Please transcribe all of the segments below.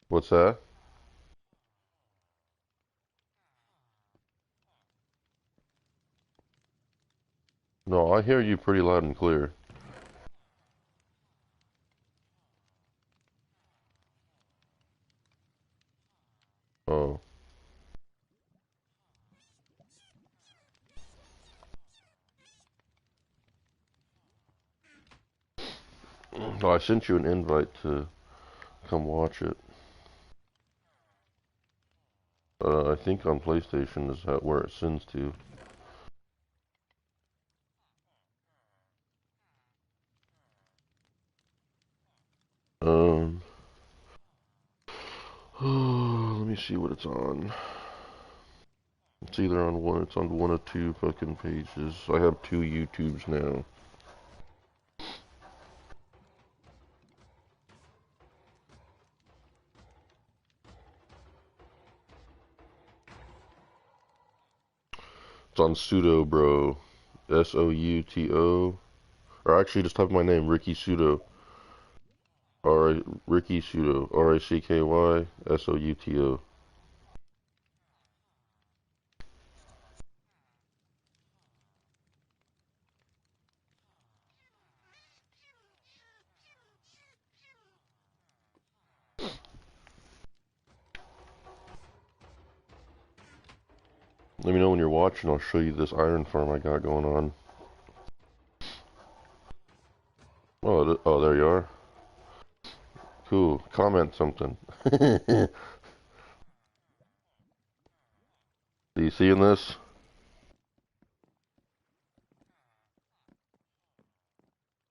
What's that? No, I hear you pretty loud and clear. Oh. Oh, I sent you an invite to come watch it. I think on PlayStation is where it sends to. Um, let me see what it's on. It's either on one, it's on one of two fucking pages. I have two YouTubes now. It's on Pseudo Bro. Souto. Or actually, just type my name, Ricky Pseudo. Ricky Pseudo. RICKY SOUTO. Let me know when you're watching. I'll show you this iron farm I got going on. Oh, there you are. Cool. Comment something. Are you seeing this?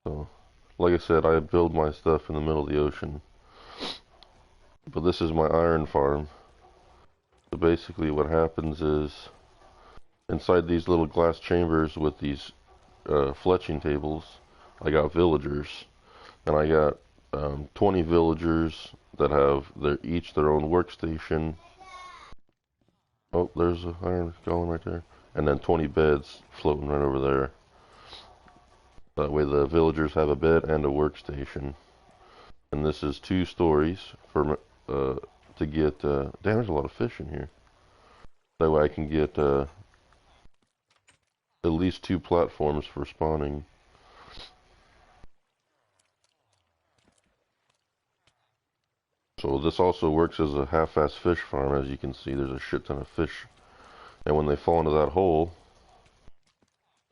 So, like I said, I build my stuff in the middle of the ocean. But this is my iron farm. So basically what happens is, inside these little glass chambers with these fletching tables, I got villagers. And I got 20 villagers that have each their own workstation. Oh, there's an iron golem right there. And then 20 beds floating right over there. That way the villagers have a bed and a workstation. And this is 2 stories for to get. Damn, there's a lot of fish in here. That way I can get at least 2 platforms for spawning. So this also works as a half-ass fish farm. As you can see, there's a shit ton of fish. And when they fall into that hole,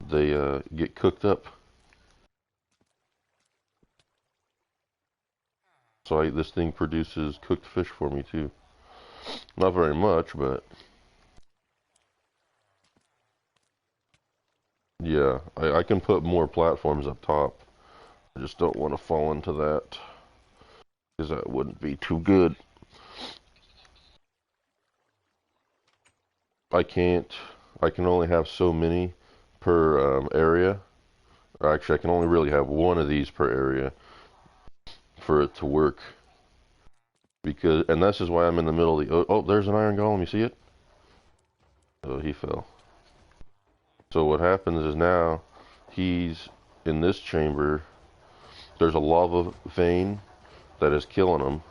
they get cooked up. So this thing produces cooked fish for me too. Not very much, but yeah, I can put more platforms up top. I just don't want to fall into that because that wouldn't be too good. I can't. I can only have so many per area. Or actually, I can only really have one of these per area for it to work. And this is why I'm in the middle of the. Oh, there's an iron golem. You see it? Oh, he fell. So what happens is now he's in this chamber. There's a lava vein that is killing him.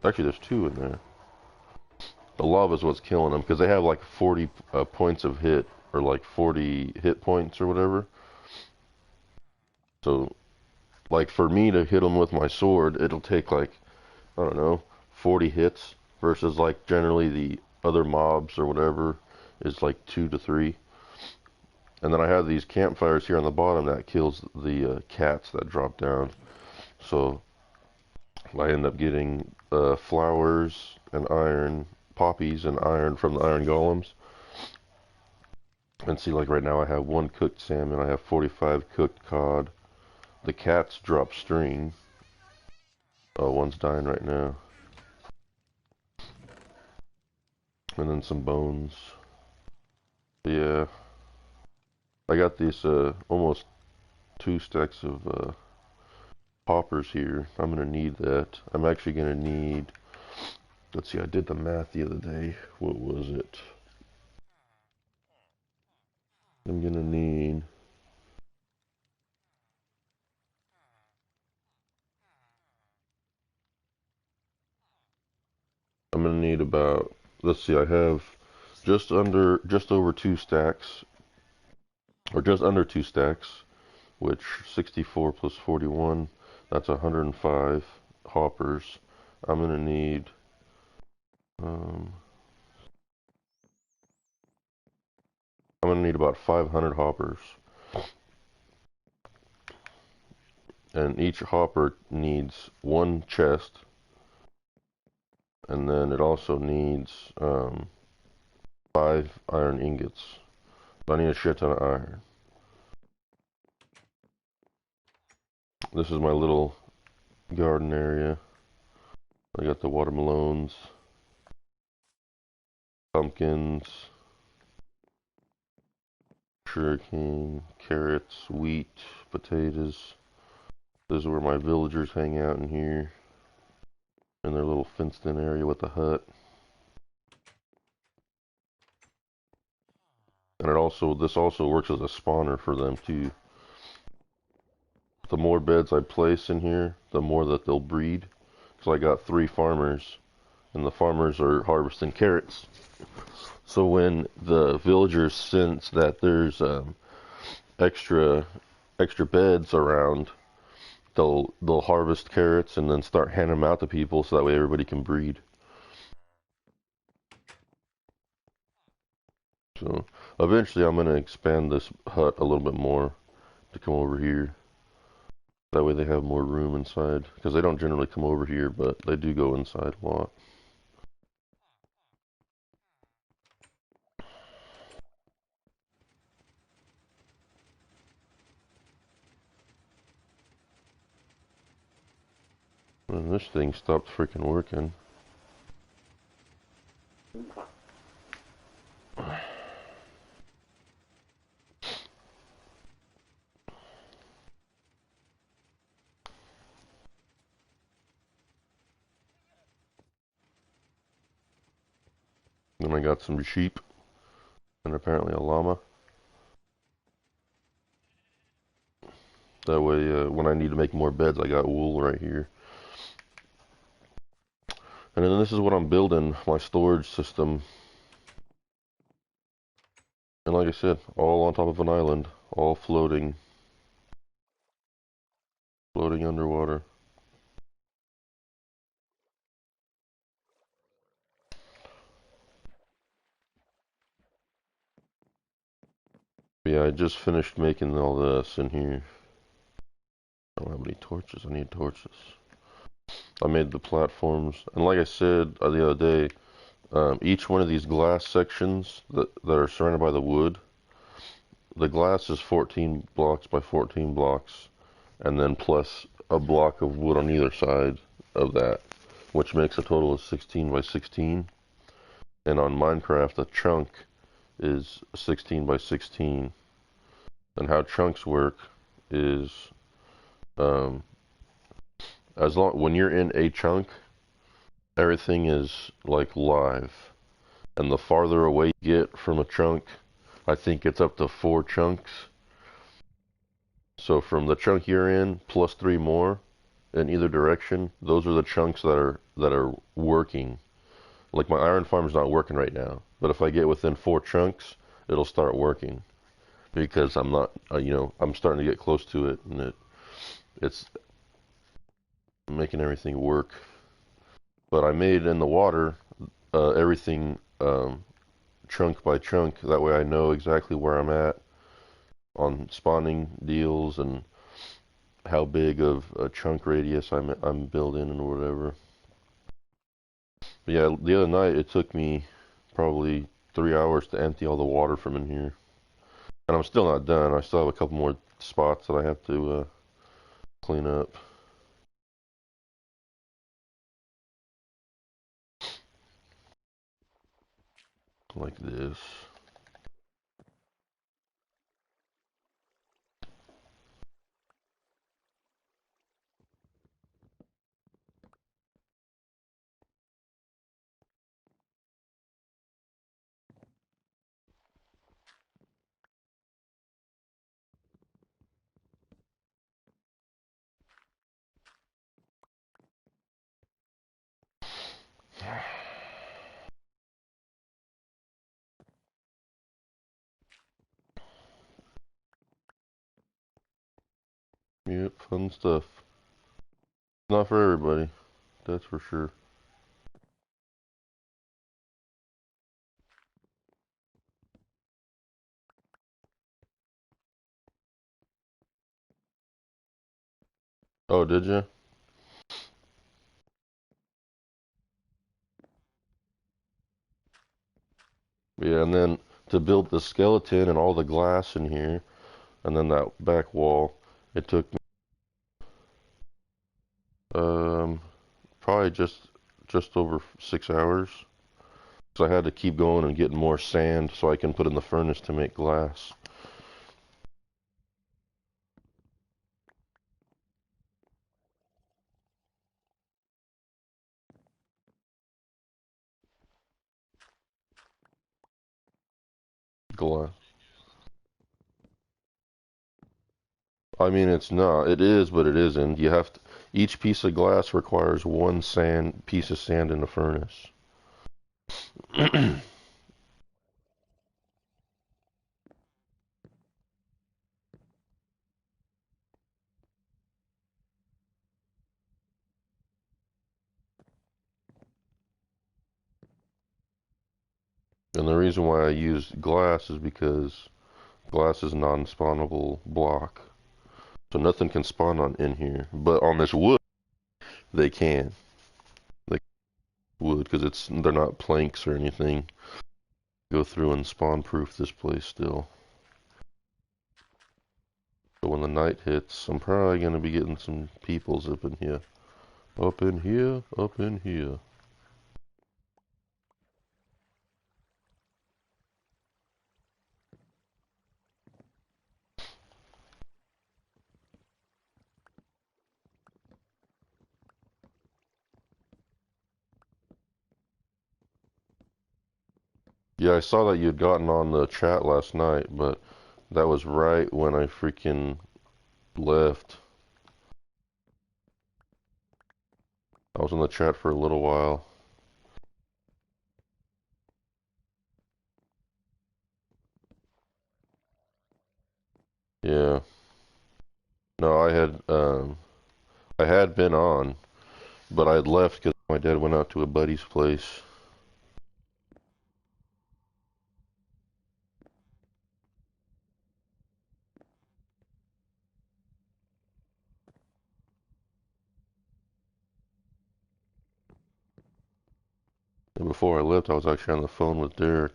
Actually, there's 2 in there. The lava is what's killing them because they have like 40 points of hit or like 40 hit points or whatever. So, like for me to hit them with my sword, it'll take like, I don't know, 40 hits versus like generally the other mobs or whatever is like 2 to 3. And then I have these campfires here on the bottom that kills the cats that drop down. So I end up getting flowers and iron, poppies and iron from the iron golems. And see, like right now I have 1 cooked salmon, I have 45 cooked cod. The cats drop string. Oh, one's dying right now. And then some bones. But yeah. I got these almost 2 stacks of hoppers here. I'm gonna need that. I'm actually gonna need. Let's see, I did the math the other day. What was it? I'm gonna need. I'm gonna need about, let's see, I have just over 2 stacks, or just under 2 stacks, which 64 plus 41, that's 105 hoppers. I'm gonna need, um, I'm gonna need about 500 hoppers, and each hopper needs one chest, and then it also needs 5 iron ingots. I need a shit ton of iron. This is my little garden area. I got the watermelons, pumpkins, sugarcane, carrots, wheat, potatoes. This is where my villagers hang out in here, in their little fenced-in area with the hut. And this also works as a spawner for them too. The more beds I place in here, the more that they'll breed. So I got 3 farmers, and the farmers are harvesting carrots. So when the villagers sense that there's extra beds around, they'll harvest carrots and then start handing them out to people so that way everybody can breed. So eventually I'm gonna expand this hut a little bit more to come over here. That way they have more room inside, because they don't generally come over here, but they do go inside a lot. And this thing stopped freaking working. Then I got some sheep, and apparently a llama. That way, when I need to make more beds, I got wool right here. And then this is what I'm building, my storage system. And like I said, all on top of an island, all floating underwater. But yeah, I just finished making all this in here. I don't have any torches. I need torches. I made the platforms, and like I said the other day, each one of these glass sections that are surrounded by the wood, the glass is 14 blocks by 14 blocks, and then plus a block of wood on either side of that, which makes a total of 16 by 16. And on Minecraft, a chunk is 16 by 16. And how chunks work is, um, when you're in a chunk, everything is like live. And the farther away you get from a chunk, I think it's up to 4 chunks. So from the chunk you're in, plus 3 more in either direction, those are the chunks that are working. Like my iron farm is not working right now, but if I get within 4 chunks, it'll start working because I'm not, I'm starting to get close to it, and it's making everything work. But I made in the water everything chunk by chunk. That way I know exactly where I'm at on spawning deals and how big of a chunk radius I'm building and whatever. But yeah, the other night it took me probably 3 hours to empty all the water from in here. And I'm still not done. I still have a couple more spots that I have to clean up. Like this. Yep, fun stuff. Not for everybody, that's for sure. Oh, did you? Yeah, and then to build the skeleton and all the glass in here, and then that back wall, it took me, um, probably just over 6 hours. So I had to keep going and getting more sand so I can put in the furnace to make glass. Glass. I mean, it's not. It is, but it isn't. You have to. Each piece of glass requires one sand piece of sand in the furnace. And the reason why I use glass is because glass is non-spawnable block, so nothing can spawn on in here. But on this wood, they can. Like wood, because they're not planks or anything. Go through and spawn-proof this place still. So when the night hits, I'm probably gonna be getting some peoples up in here. Up in here, up in here. Yeah, I saw that you had gotten on the chat last night, but that was right when I freaking left. I was in the chat for a little while. Yeah. No, I had been on, but I had left because my dad went out to a buddy's place. And before I left, I was actually on the phone with Derek.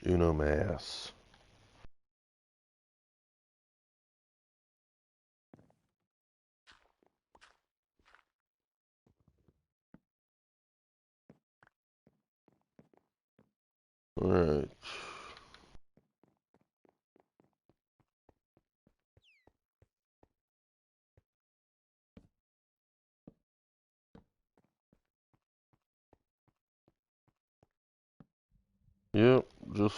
Uno mas. Alright. Yep, just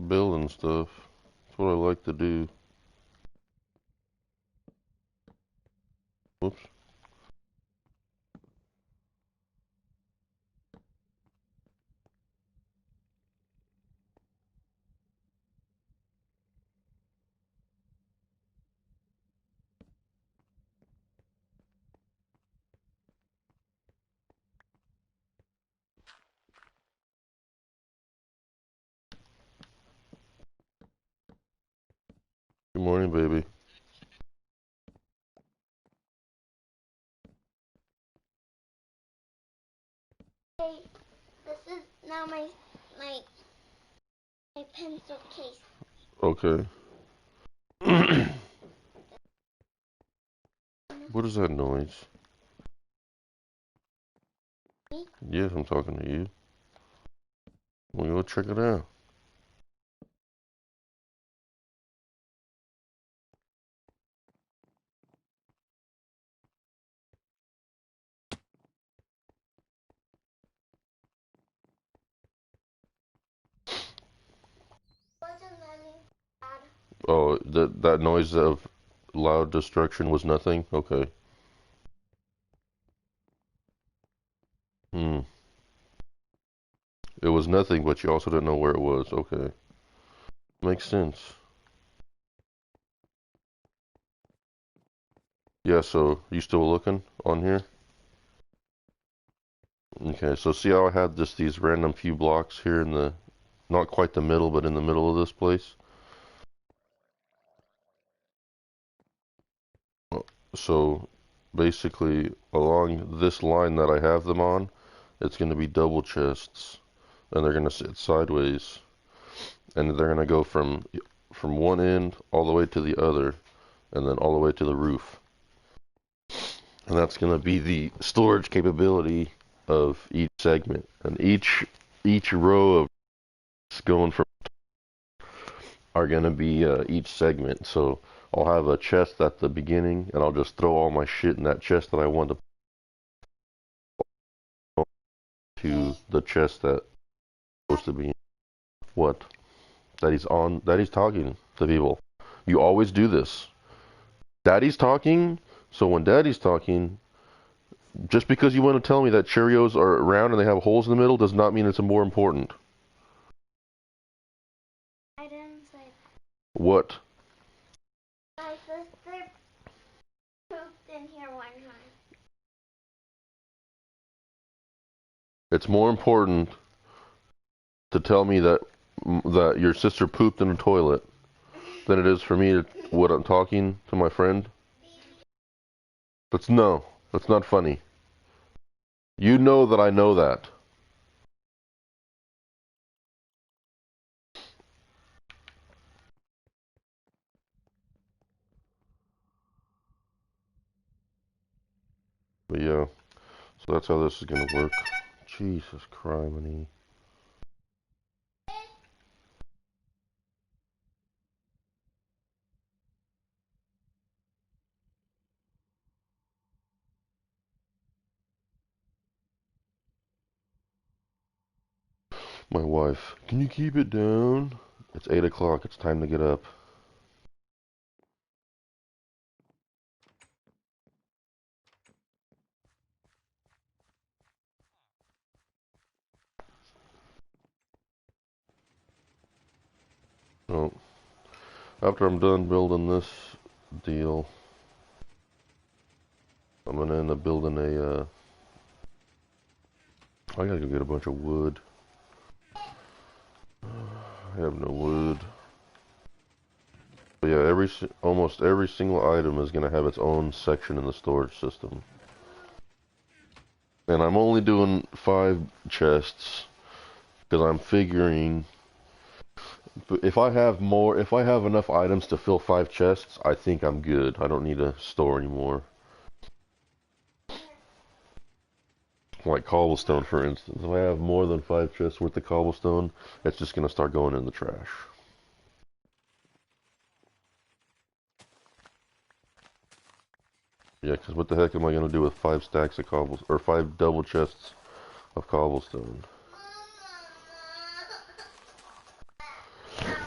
building stuff. That's what I like to do. Whoops. Good morning, baby. Hey, this is now my my pencil case. Okay. What is that noise? Me? Yes, I'm talking to you. We'll go check it out. Oh, that noise of loud destruction was nothing? Okay. Hmm. It was nothing, but you also didn't know where it was. Okay. Makes sense. Yeah, so you still looking on here? Okay, so see how I had just these random few blocks here in the, not quite the middle, but in the middle of this place? So basically, along this line that I have them on, it's going to be double chests, and they're going to sit sideways, and they're going to go from one end all the way to the other, and then all the way to the roof. And that's going to be the storage capability of each segment, and each row of going from are going to be each segment. So I'll have a chest at the beginning, and I'll just throw all my shit in that chest that I want to the chest that's supposed to be. What? Daddy's talking to people. You always do this. Daddy's talking, so when Daddy's talking, just because you want to tell me that Cheerios are round and they have holes in the middle does not mean it's more important. I didn't say that. What? My sister pooped in here one time. It's more important to tell me that your sister pooped in a toilet than it is for me to what I'm talking to my friend. No, that's not funny. You know that I know that. But yeah, so that's how this is gonna work. Jesus criminy. My wife, can you keep it down? It's 8 o'clock, it's time to get up. So, after I'm done building this deal, I'm gonna end up building I gotta go get a bunch of wood. I have no wood. But yeah, almost every single item is gonna have its own section in the storage system. And I'm only doing 5 chests because I'm figuring if I have enough items to fill 5 chests, I think I'm good. I don't need to store anymore. Like cobblestone, for instance. If I have more than 5 chests worth of cobblestone, it's just gonna start going in the trash. Yeah, because what the heck am I gonna do with 5 stacks of cobblestone, or 5 double chests of cobblestone?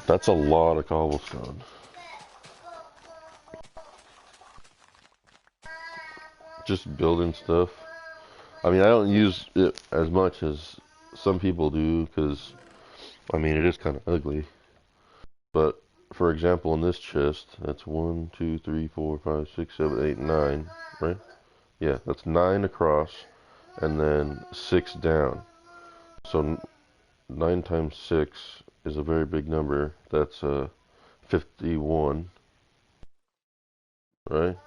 That's a lot of cobblestone. Just building stuff. I mean, I don't use it as much as some people do, because, I mean, it is kind of ugly. But, for example, in this chest, that's 1, 2, 3, 4, 5, 6, 7, 8, 9, right? Yeah, that's 9 across, and then 6 down. So 9 times 6 is a very big number. That's 51, right?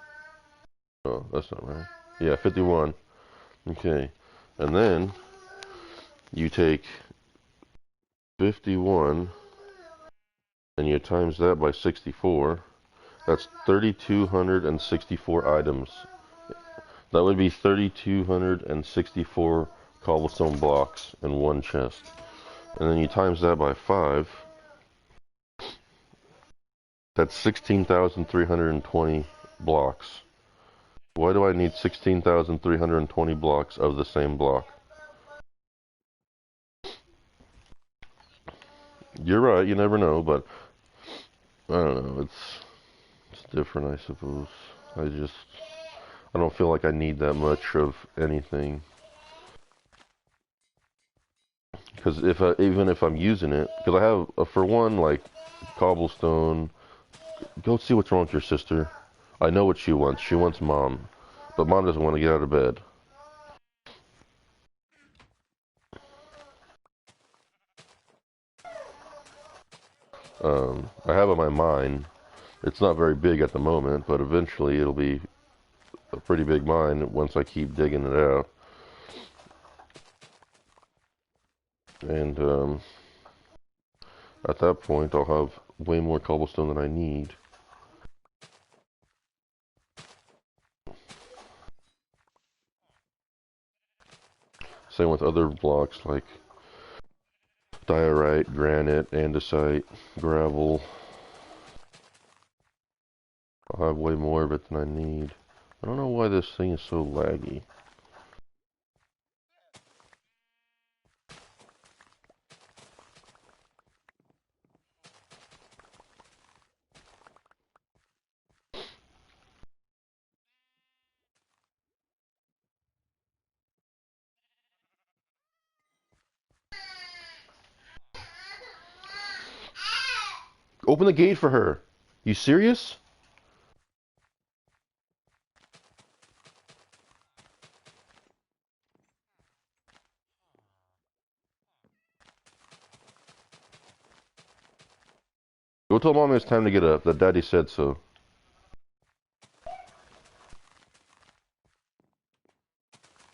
Oh, that's not right. Yeah, 51. Okay. And then you take 51 and you times that by 64. That's 3,264 items. That would be 3,264 cobblestone blocks in one chest. And then you times that by 5. That's 16,320 blocks. Why do I need 16,320 blocks of the same block? You're right, you never know, but I don't know. It's different, I suppose. I just I don't feel like I need that much of anything. Because even if I'm using it, because I have for one like cobblestone. Go see what's wrong with your sister. I know what she wants. She wants mom, but mom doesn't want to get out of bed. I have on my mine. It's not very big at the moment, but eventually it'll be a pretty big mine once I keep digging it out. And at that point, I'll have way more cobblestone than I need. Same with other blocks like diorite, granite, andesite, gravel. I'll have way more of it than I need. I don't know why this thing is so laggy. Open the gate for her. You serious? Go tell mommy it's time to get up, that daddy said so.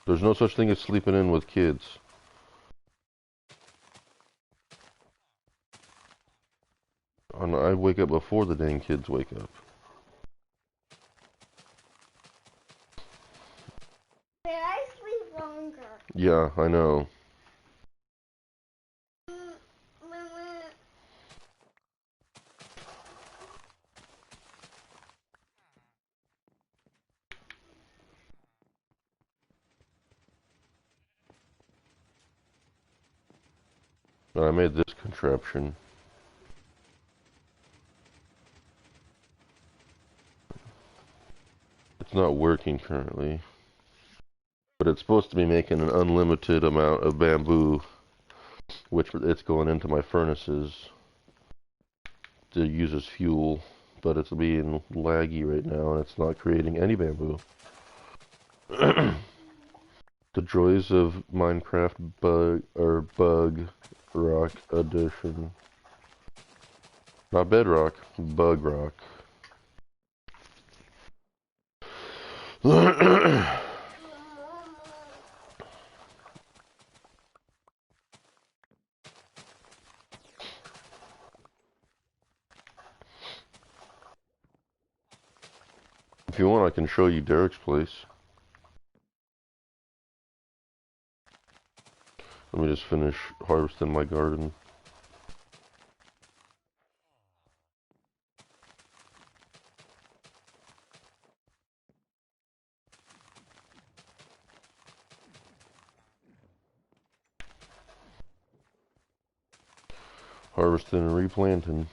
There's no such thing as sleeping in with kids. And I wake up before the dang kids wake up. But I sleep longer. Yeah, I know. And I made this contraption. It's not working currently. But it's supposed to be making an unlimited amount of bamboo, which it's going into my furnaces to use as fuel. But it's being laggy right now and it's not creating any bamboo. The joys of Minecraft bug rock edition. Not bedrock, bug rock. If you want, I can show you Derek's place. Let me just finish harvesting my garden. Harvesting and replanting.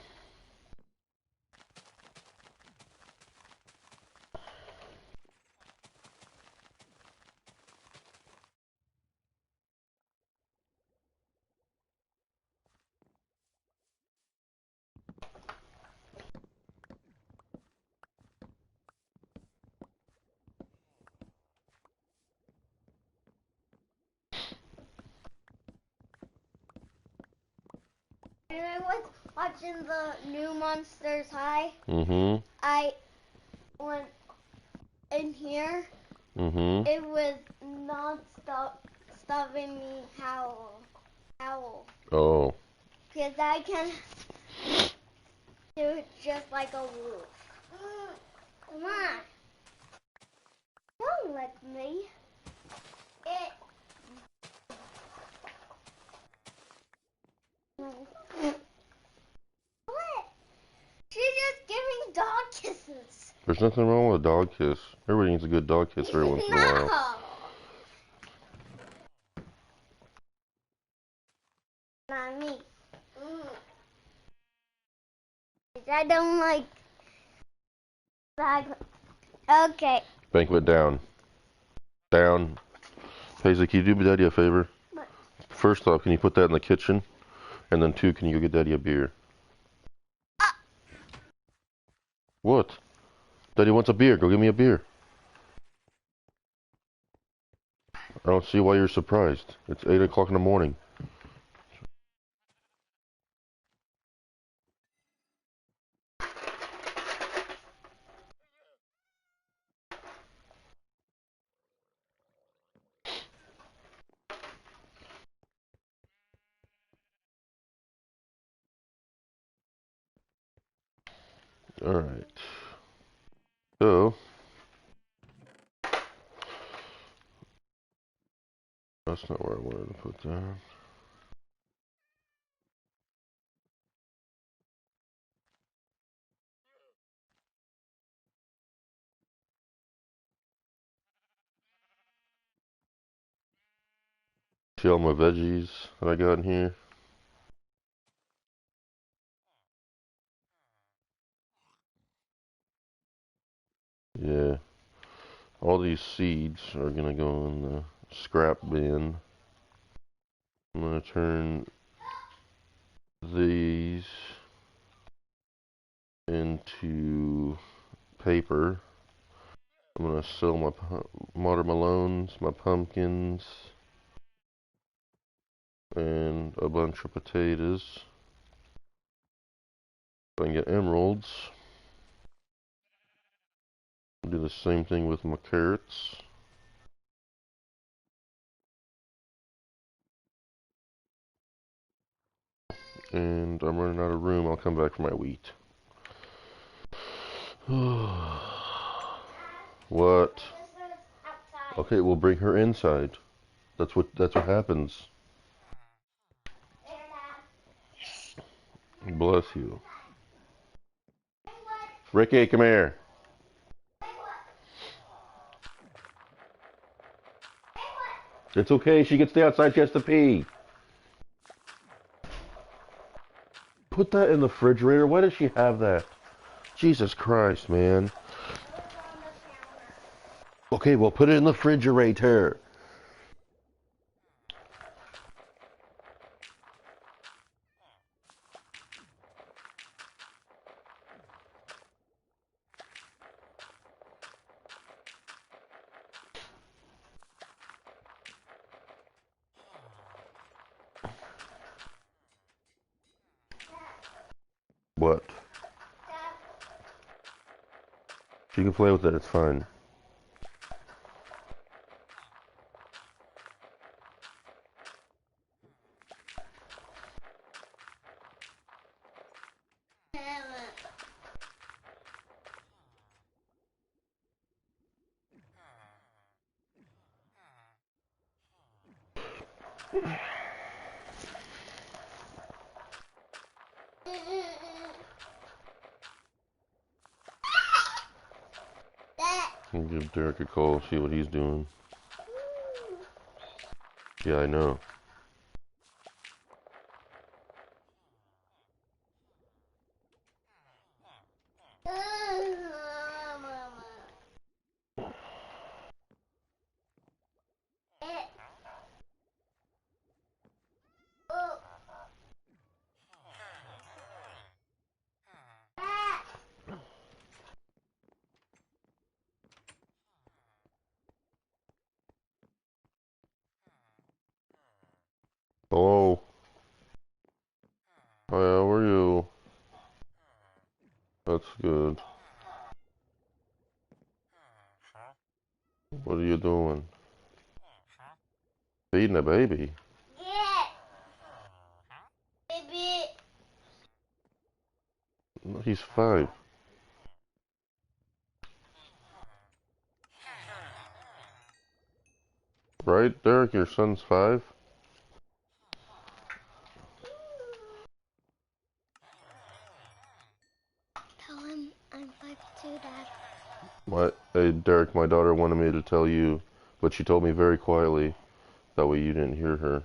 When I was watching the new Monsters High, Mm-hmm. I went in here. Mm-hmm. It was non-stop stopping me howl. Oh. Because I can do it just like a wolf. Come on. Don't lick me. It. What? She's just giving dog kisses. There's nothing wrong with a dog kiss. Everybody needs a good dog kiss every once in a while. No. Not me. Is that I don't like that. Okay. Banquet down. Down. Paisley, can you do Daddy a favor? What? First off, can you put that in the kitchen? And then two, can you go get Daddy a beer? What? Daddy wants a beer. Go get me a beer. I don't see why you're surprised. It's 8 o'clock in the morning. Alright. So, that's not where I wanted to put that. See all my veggies that I got in here? Yeah. All these seeds are gonna go in the scrap bin. I'm gonna turn these into paper. I'm gonna sell my watermelons, my pumpkins, and a bunch of potatoes. I can get emeralds. Do the same thing with my carrots. And I'm running out of room. I'll come back for my wheat. What? Okay, we'll bring her inside. That's what happens. Bless you. Ricky, come here. It's okay. She can stay outside. She has to pee. Put that in the refrigerator. Why does she have that? Jesus Christ, man. Okay, well, put it in the refrigerator. What? She can play with it. It's fine. I'll give Derek a call, see what he's doing. Yeah, I know. Hello? Hi, how are you? That's good. What are you doing? Feeding a baby? Yeah. Baby. No, he's 5. Right, Derek? Your son's 5? Tell him I'm 5'2", Dad. Hey, Derek, my daughter wanted me to tell you, but she told me very quietly. That way you didn't hear her.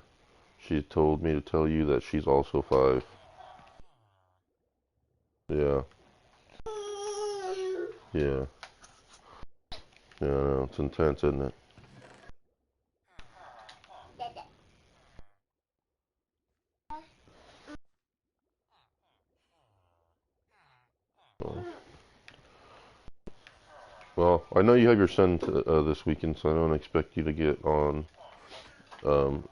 She told me to tell you that she's also 5. Yeah. Yeah. Yeah, I know. It's intense, isn't it? Well, I know you have your son this weekend, so I don't expect you to get on um,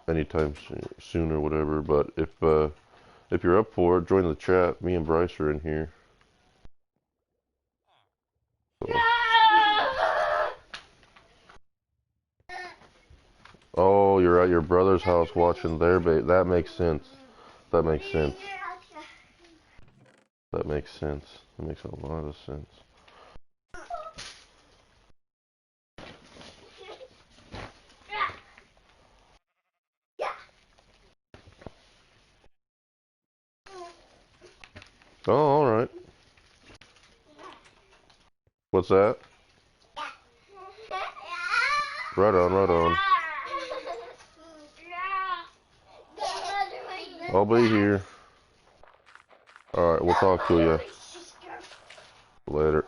anytime soon or whatever. But if you're up for it, join the chat. Me and Bryce are in here. So. Oh, you're at your brother's house watching their baby. That makes sense. That makes sense. That makes sense. That makes a lot of sense. Oh, all right. What's that? Right on, right on. I'll be here. All right, we'll talk to you later.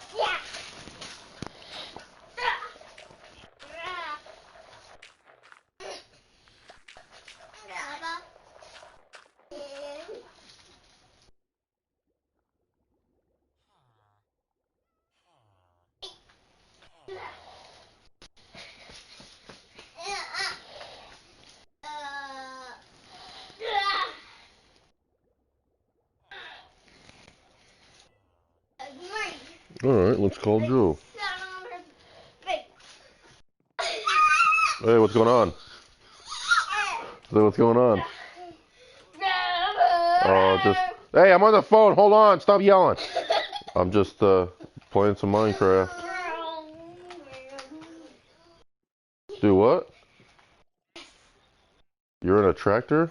All right, let's call Joe. Hey, what's going on? So what's going on? Oh, just hey, I'm on the phone. Hold on, stop yelling. I'm just playing some Minecraft. Do what? You're in a tractor?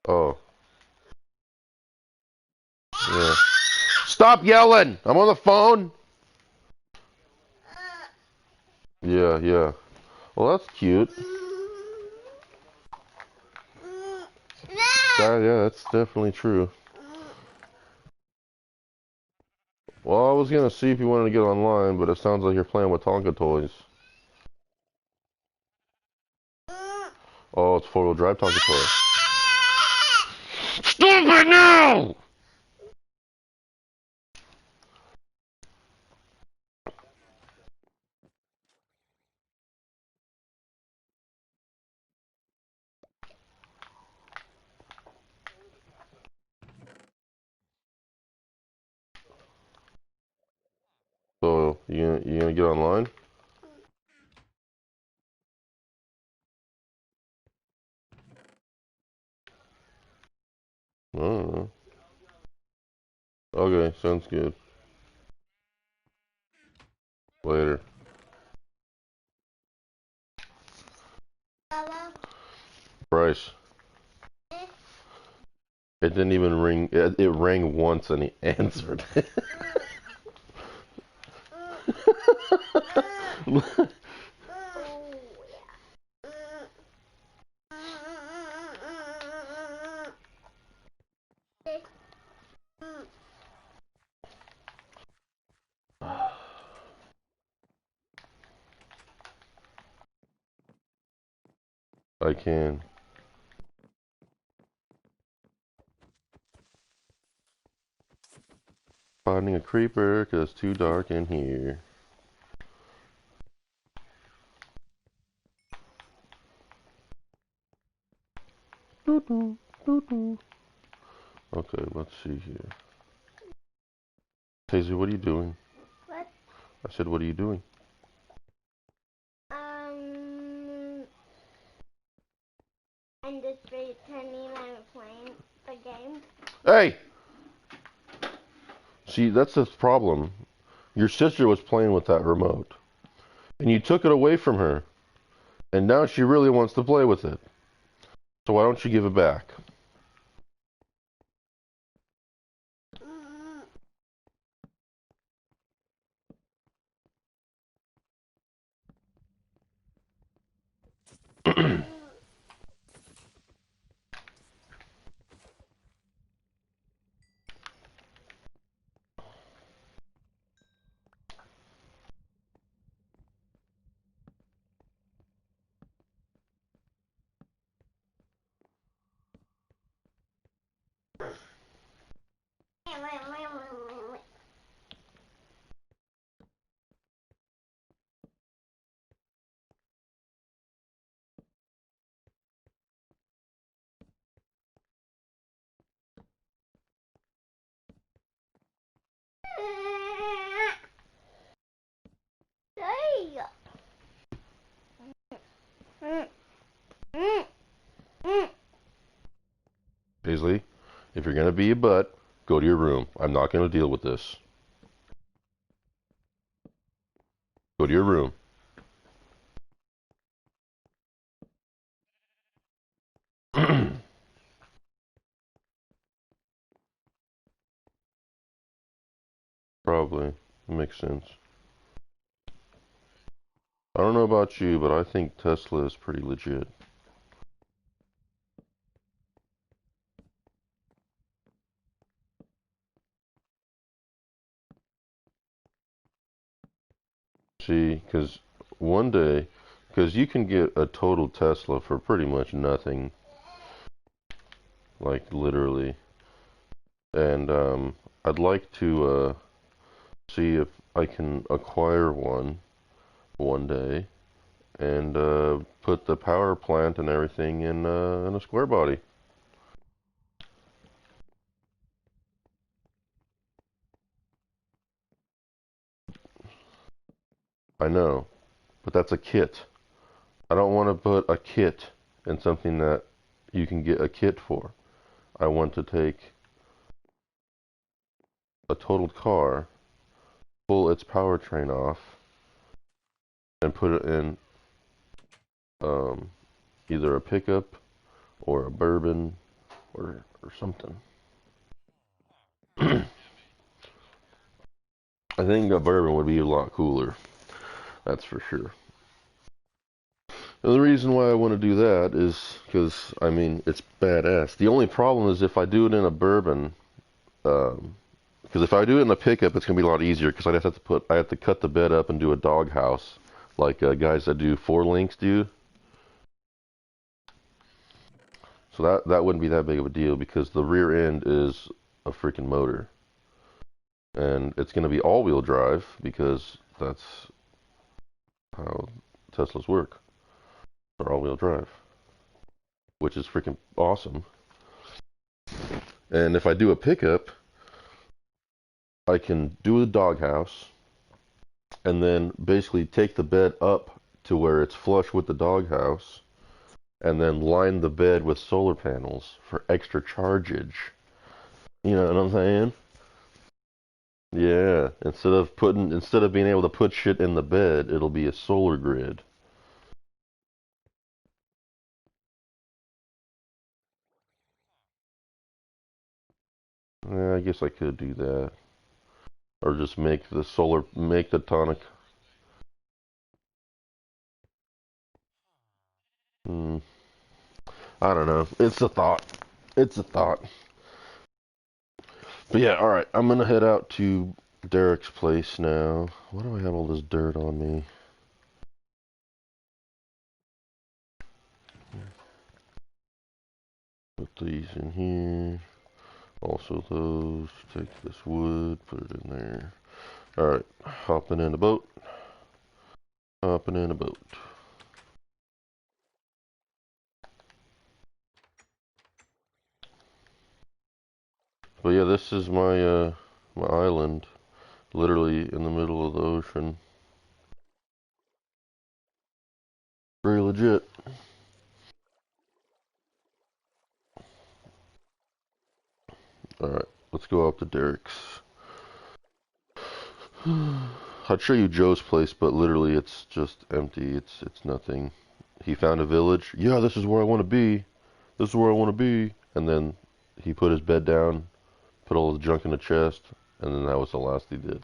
Oh, yeah. Stop yelling! I'm on the phone. Yeah, yeah. Well, that's cute. Yeah, that's definitely true. Well, I was gonna see if you wanted to get online, but it sounds like you're playing with Tonka toys. Oh, it's four-wheel drive Tonka toy. Stop it now! So you gonna get online? I don't know. Okay, sounds good. Later. Bryce. It didn't even ring. It rang once and he answered. I can. Finding a creeper 'cause it's too dark in here. Doo-doo, doo-doo. Okay, let's see here. Taser, what are you doing? What? I said, what are you doing? I'm just pretending I'm playing the game. Hey! See, that's the problem. Your sister was playing with that remote, and you took it away from her, and now she really wants to play with it. So why don't you give it back? Paisley, if you're gonna be a butt, go to your room. I'm not gonna deal with this. Go to your room. Probably. Makes sense. I don't know about you, but I think Tesla is pretty legit. See, because one day, because you can get a total Tesla for pretty much nothing, like literally. And I'd like to see if I can acquire one day and put the power plant and everything in a square body. I know, but that's a kit. I don't want to put a kit in something that you can get a kit for. I want to take a totaled car, pull its powertrain off, and put it in um, either a pickup or a bourbon or something. I think a bourbon would be a lot cooler. That's for sure. And the reason why I want to do that is because, I mean, it's badass. The only problem is if I do it in a bourbon, because if I do it in a pickup, it's gonna be a lot easier because I have to cut the bed up and do a dog house, like guys that do four links do. So that wouldn't be that big of a deal because the rear end is a freaking motor, and it's gonna be all-wheel drive because that's how Teslas work. They're all-wheel drive, which is freaking awesome. And if I do a pickup, I can do a doghouse and then basically take the bed up to where it's flush with the doghouse and then line the bed with solar panels for extra chargeage. You know what I'm saying? Yeah, instead of being able to put shit in the bed, it'll be a solar grid. Yeah, I guess I could do that. Or just make the tonic. Hmm, I don't know. It's a thought. It's a thought. But yeah, alright. I'm gonna head out to Derek's place now. Why do I have all this dirt on me? Put these in here. Also those. Take this wood, put it in there. Alright, hopping in a boat. Hopping in a boat. But yeah, this is my island. Literally in the middle of the ocean. Very legit. Alright, let's go up to Derek's. I'd show you Joe's place, but literally it's just empty. It's nothing. He found a village. Yeah, this is where I want to be. This is where I want to be. And then he put his bed down, put all his junk in a chest, and then that was the last he did.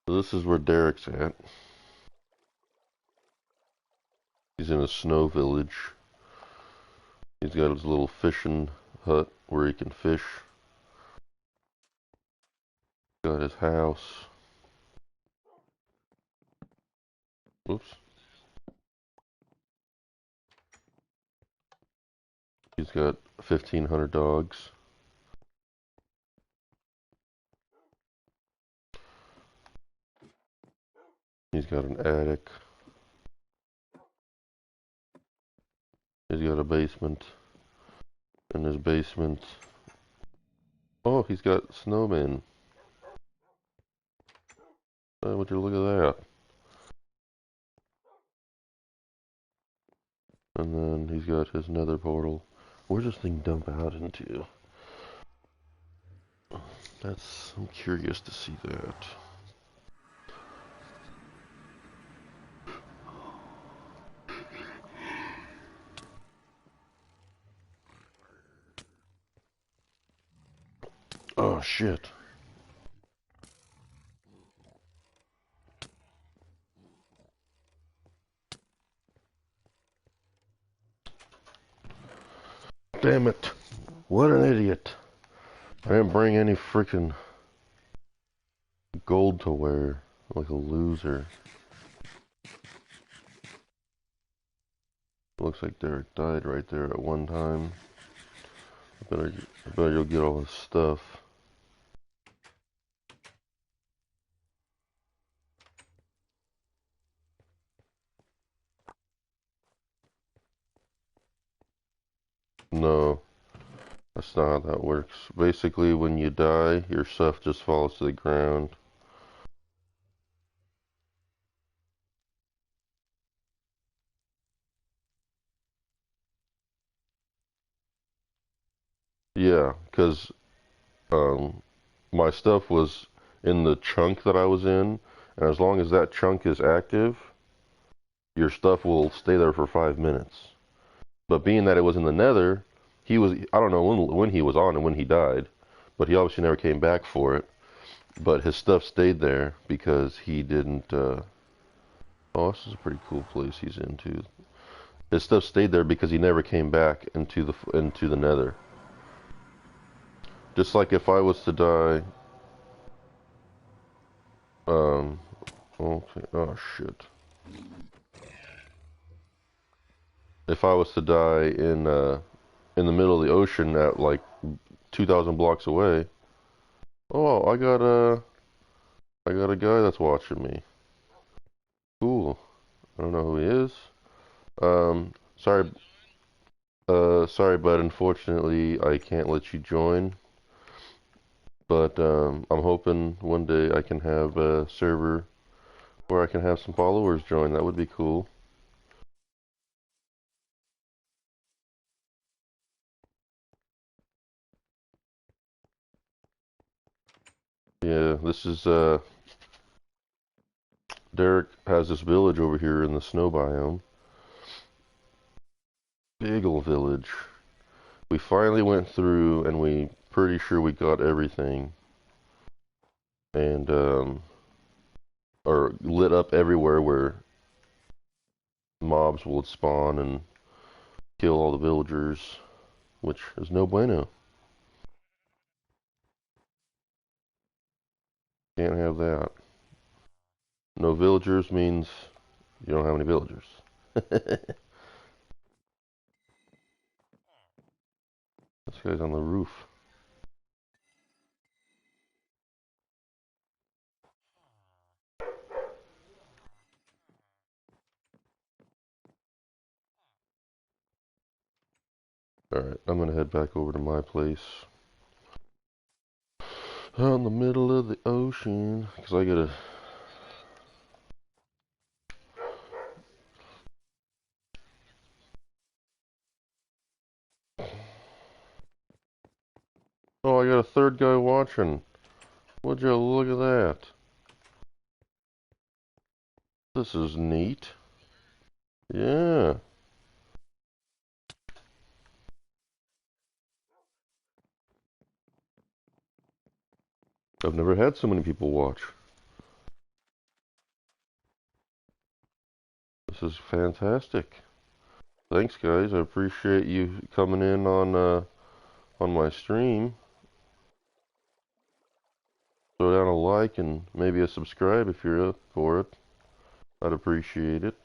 So this is where Derek's at. He's in a snow village. He's got his little fishing hut where he can fish. Got his house. Whoops. He's got 1,500 dogs. He's got an attic. He's got a basement. In his basement. Oh, he's got snowmen. Would you look at that? And then he's got his nether portal. Where's this thing dump out into? I'm curious to see that. Oh, shit. Damn it. What an idiot. I didn't bring any freaking gold to wear. Like a loser. Looks like Derek died right there at one time. I better go get all his stuff. No, that's not how that works. Basically, when you die, your stuff just falls to the ground. Yeah, because um, my stuff was in the chunk that I was in, and as long as that chunk is active, your stuff will stay there for 5 minutes. But being that it was in the nether, I don't know when he was on and when he died, but he obviously never came back for it. But his stuff stayed there because he didn't, oh, this is a pretty cool place he's into. His stuff stayed there because he never came back into the nether. Just like if I was to die, um, okay, oh shit. If I was to die in the middle of the ocean at like 2,000 blocks away, oh, I got a guy that's watching me. Cool. I don't know who he is. Sorry, sorry, but unfortunately I can't let you join. But I'm hoping one day I can have a server where I can have some followers join. That would be cool. Yeah, this is Derek has this village over here in the snow biome. Big ol' village. We finally went through and we pretty sure we got everything. And or lit up everywhere where mobs would spawn and kill all the villagers, which is no bueno. Can't have that. No villagers means you don't have any villagers. This guy's on the roof. Alright, I'm gonna head back over to my place. Out in the middle of the ocean. Because I gotta... Oh, I got a third guy watching. Would you look at that? This is neat. Yeah. I've never had so many people watch. This is fantastic. Thanks, guys. I appreciate you coming in on my stream. Throw down a like and maybe a subscribe if you're up for it. I'd appreciate it.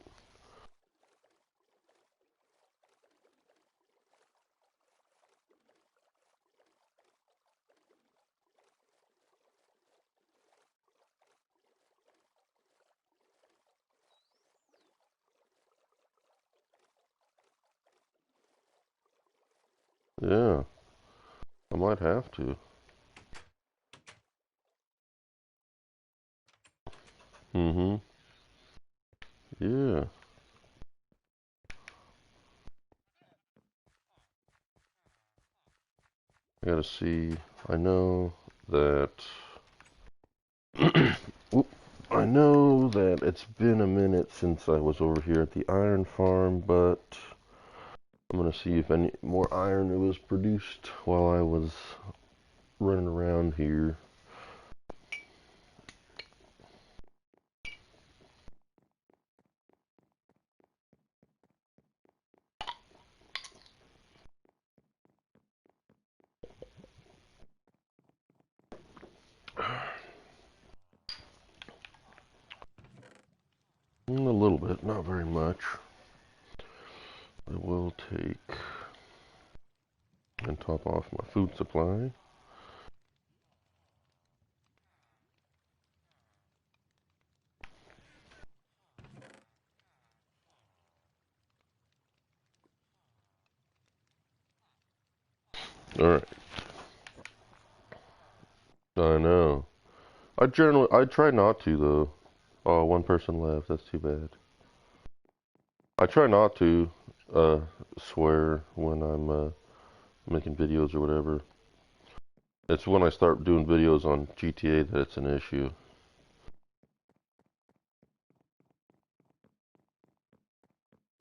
Yeah, I might have to. Mm-hmm. Yeah. I gotta see. I know that. Oop. I know that it's been a minute since I was over here at the iron farm, but I'm gonna see if any more iron was produced while I was running around here. A little bit, not very much. I will take and top off my food supply. Alright, I know. I try not to though. Oh, one person left, that's too bad. I try not to uh, swear when I'm making videos or whatever. It's when I start doing videos on GTA that it's an issue.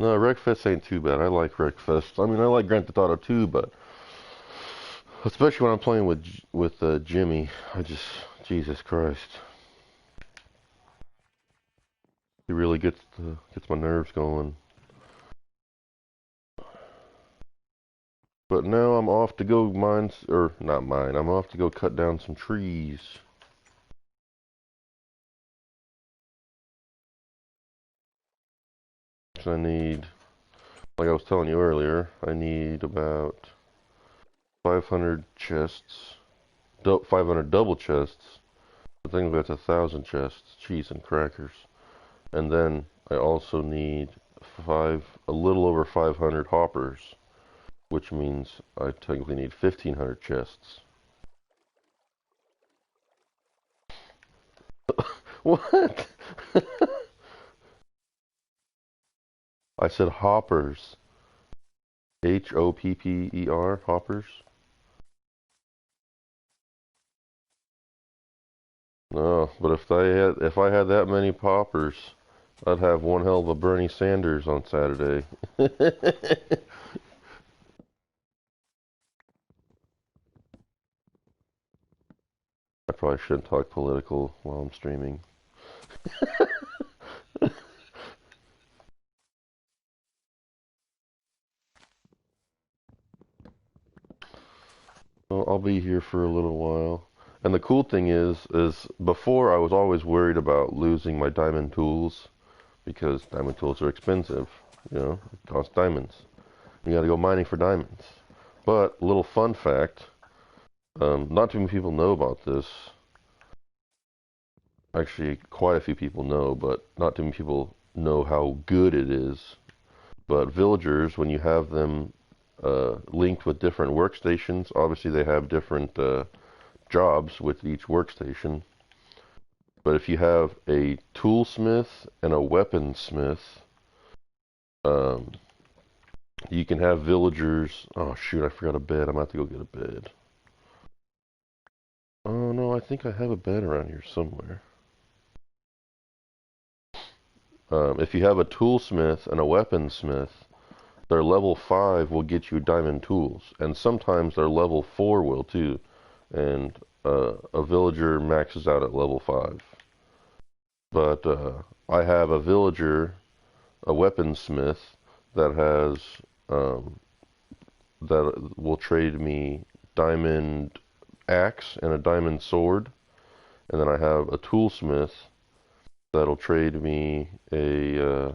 No, Wreckfest ain't too bad. I like Wreckfest. I mean, I like Grand Theft Auto 2, but especially when I'm playing with Jimmy, Jesus Christ, he really gets my nerves going. But now I'm off to go mine, or not mine. I'm off to go cut down some trees. 'Cause I need, like I was telling you earlier, I need about 500 chests, 500 double chests. I think that's 1,000 chests, cheese and crackers. And then I also need a little over 500 hoppers, which means I technically need 1,500 chests. What? I said hoppers. Hopper, hoppers. No, but if I had that many poppers, I'd have one hell of a Bernie Sanders on Saturday. I probably shouldn't talk political while I'm streaming. Well, I'll be here for a little while. And the cool thing is before I was always worried about losing my diamond tools because diamond tools are expensive. You know, it costs diamonds. You got to go mining for diamonds. But a little fun fact: not too many people know about this. Actually, quite a few people know, but not too many people know how good it is. But villagers, when you have them linked with different workstations, obviously they have different jobs with each workstation. But if you have a toolsmith and a weaponsmith, um, you can have villagers. Oh shoot, I forgot a bed. I'm gonna have to go get a bed. Oh no, I think I have a bed around here somewhere. If you have a toolsmith and a weaponsmith, their level 5 will get you diamond tools, and sometimes their level 4 will too. And a villager maxes out at level 5. But I have a villager, a weaponsmith, that has um, that will trade me diamond axe and a diamond sword, and then I have a toolsmith that'll trade me a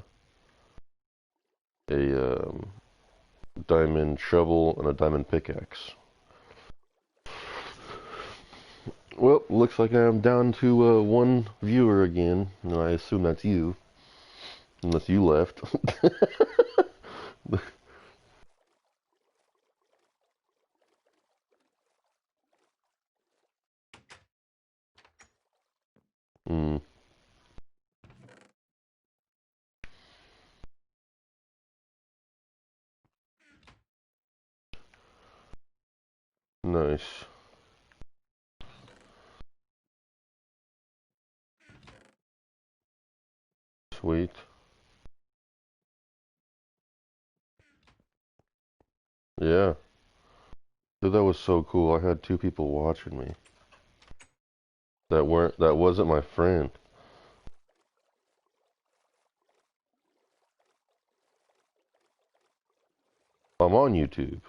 diamond shovel and a diamond pickaxe. Well, looks like I'm down to one viewer again, and I assume that's you, unless you left. Nice. Sweet. Yeah. Dude, that was so cool. I had two people watching me. That wasn't my friend. I'm on YouTube.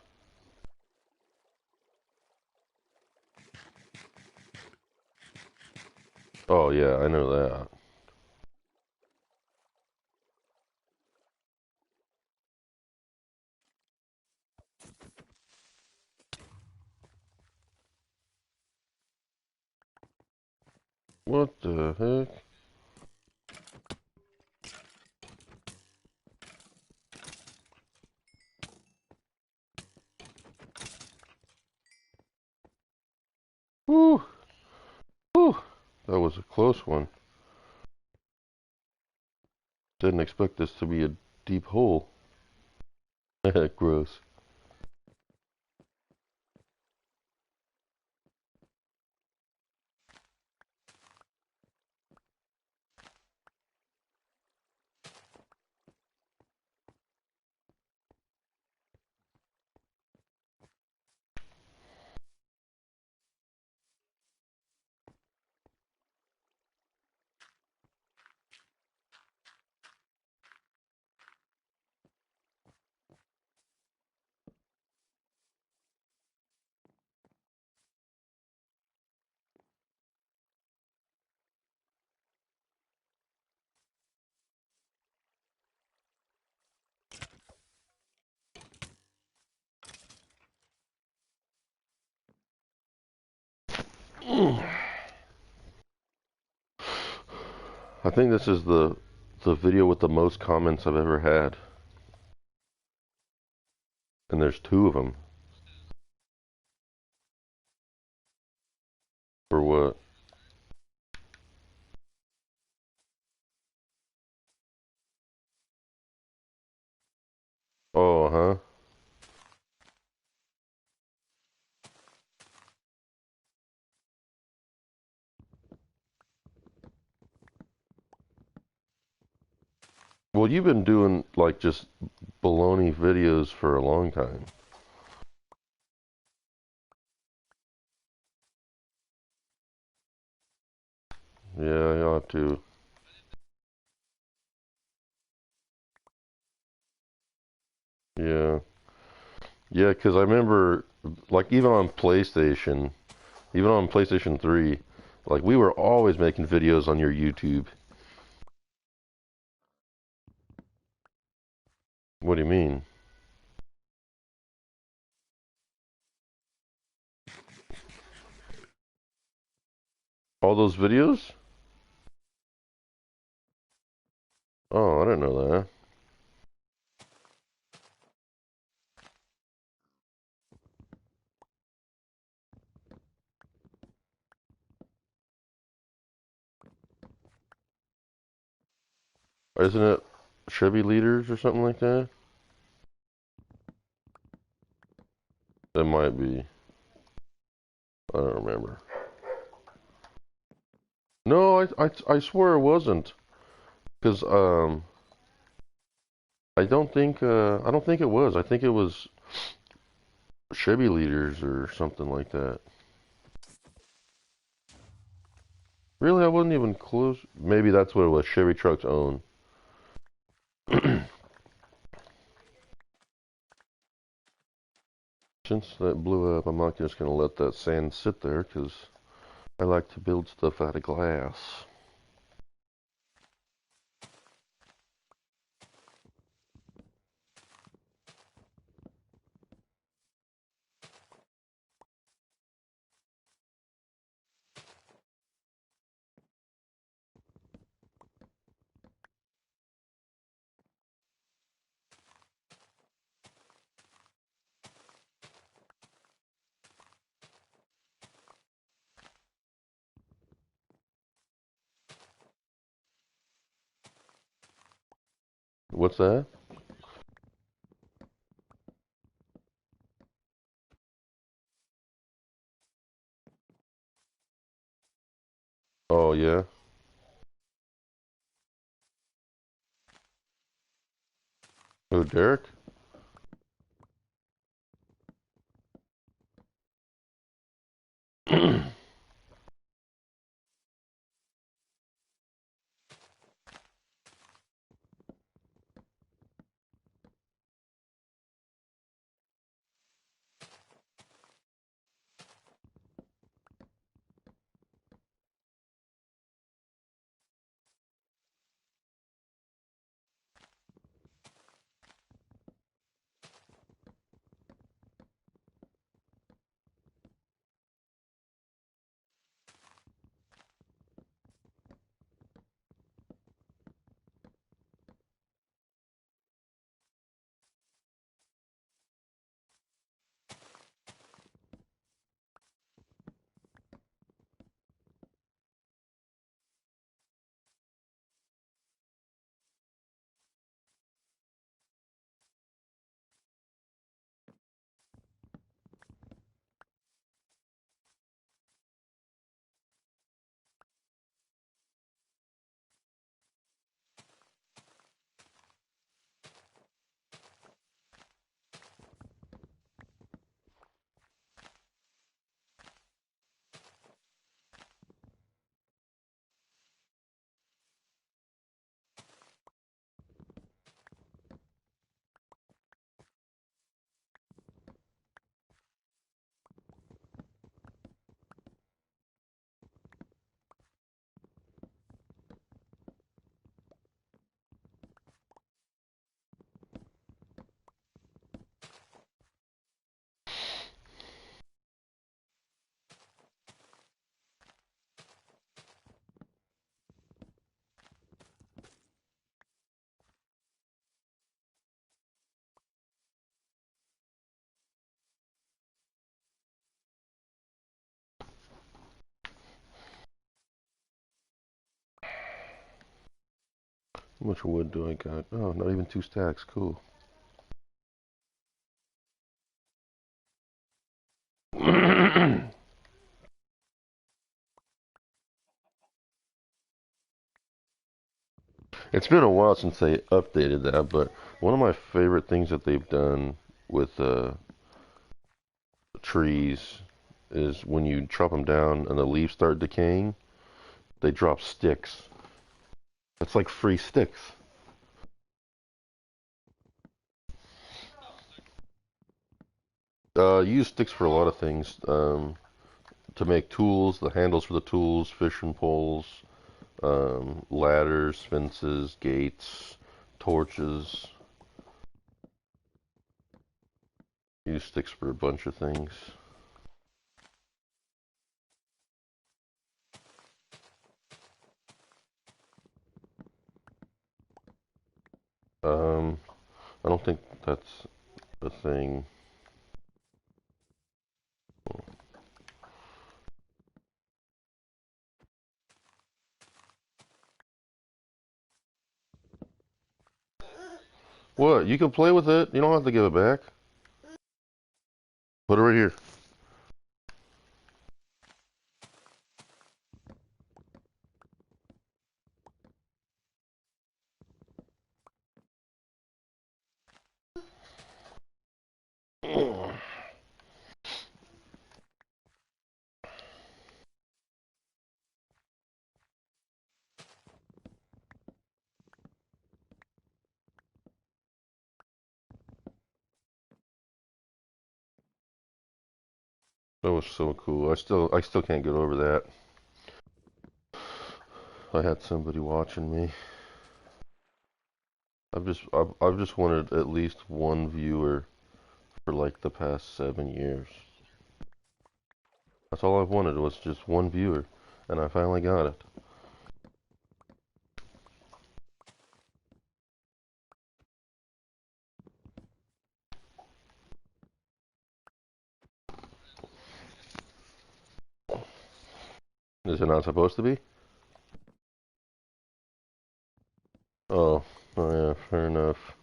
Oh yeah, I know that. What the heck? Woo! Woo! That was a close one. Didn't expect this to be a deep hole. Gross. I think this is the video with the most comments I've ever had, and there's two of them. For what? Oh, huh? Well, you've been doing like just baloney videos for a long time. Yeah, I ought to. Yeah. Yeah, 'cause I remember, like, even on PlayStation 3, like, we were always making videos on your YouTube. What do you mean? All those videos? Oh, I didn't know that. Isn't it Chevy Leaders or something like that? It might be. I don't remember. No, I swear it wasn't. 'Cause, I don't think it was. I think it was Chevy Leaders or something like that. Really, I wasn't even close. Maybe that's what it was. Chevy Trucks Own. Since that blew up, I'm not just gonna let that sand sit there because I like to build stuff out of glass. What's that? Oh yeah. Oh, Derek. How much wood do I got? Oh, not even 2 stacks. Cool. It's been a while since they updated that, but one of my favorite things that they've done with trees is when you chop them down and the leaves start decaying, they drop sticks. It's like free sticks. Use sticks for a lot of things. To make tools, the handles for the tools, fishing poles, ladders, fences, gates, torches. Use sticks for a bunch of things. Um, I don't think that's a thing. What? You can play with it. You don't have to give it back. Put it right here. That was so cool. I still can't get over that. I had somebody watching me. I've just wanted at least one viewer for like the past 7 years. That's all I've wanted was just one viewer, and I finally got it. Is it not supposed to be? Oh, oh yeah, fair enough.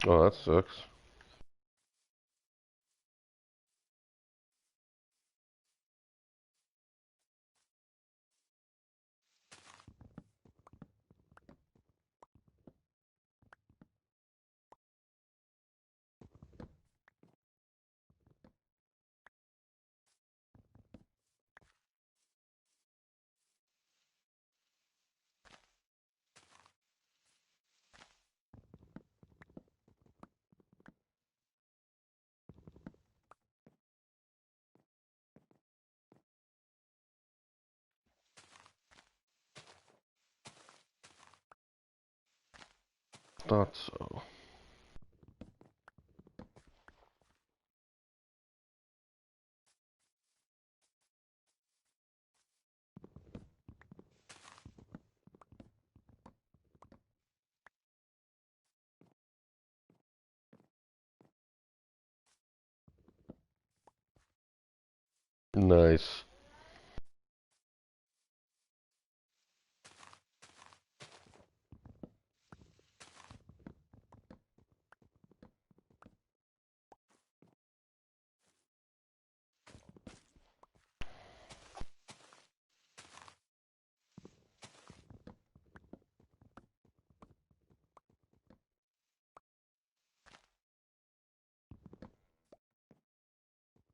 Oh, that sucks. Thought so. Nice.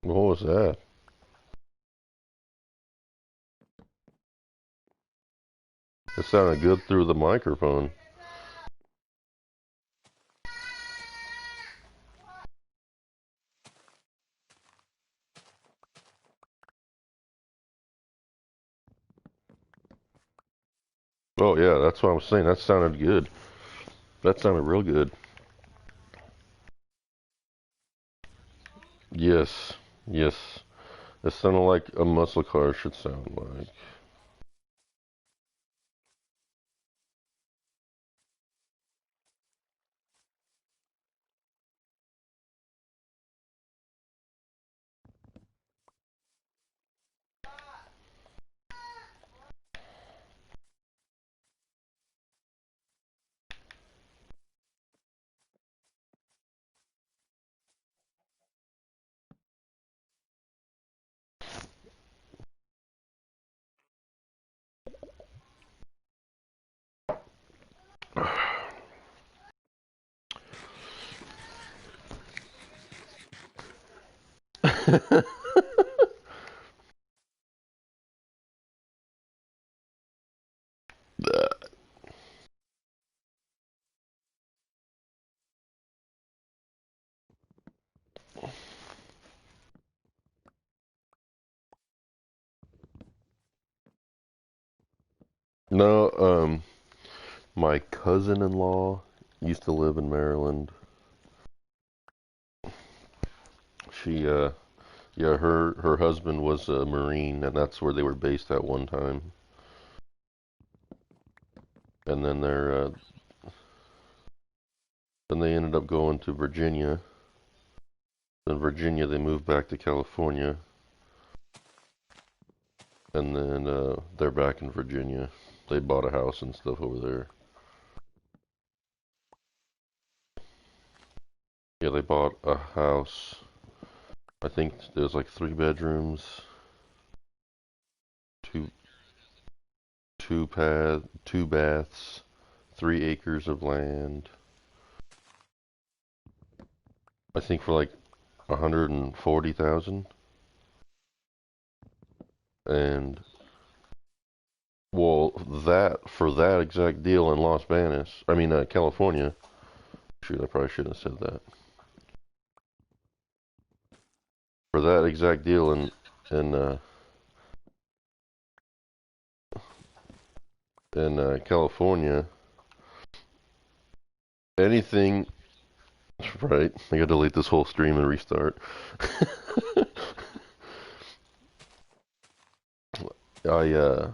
What was that? It sounded good through the microphone. Oh yeah, that's what I'm saying. That sounded good. That sounded real good. Yes. Yes. It sounded like a muscle car should sound like. No, my cousin-in-law used to live in Maryland. She, yeah, her husband was a Marine, and that's where they were based at one time. And then they ended up going to Virginia. In Virginia, they moved back to California, and then they're back in Virginia. They bought a house and stuff over there. Yeah, they bought a house. I think there's like 3 bedrooms, two two baths, 3 acres of land. I think for like 140,000. And well, that for that exact deal in Las Vegas, I mean California. Shoot, I probably shouldn't have said that. For that exact deal in uh, in California, anything. Right, I gotta delete this whole stream and restart. I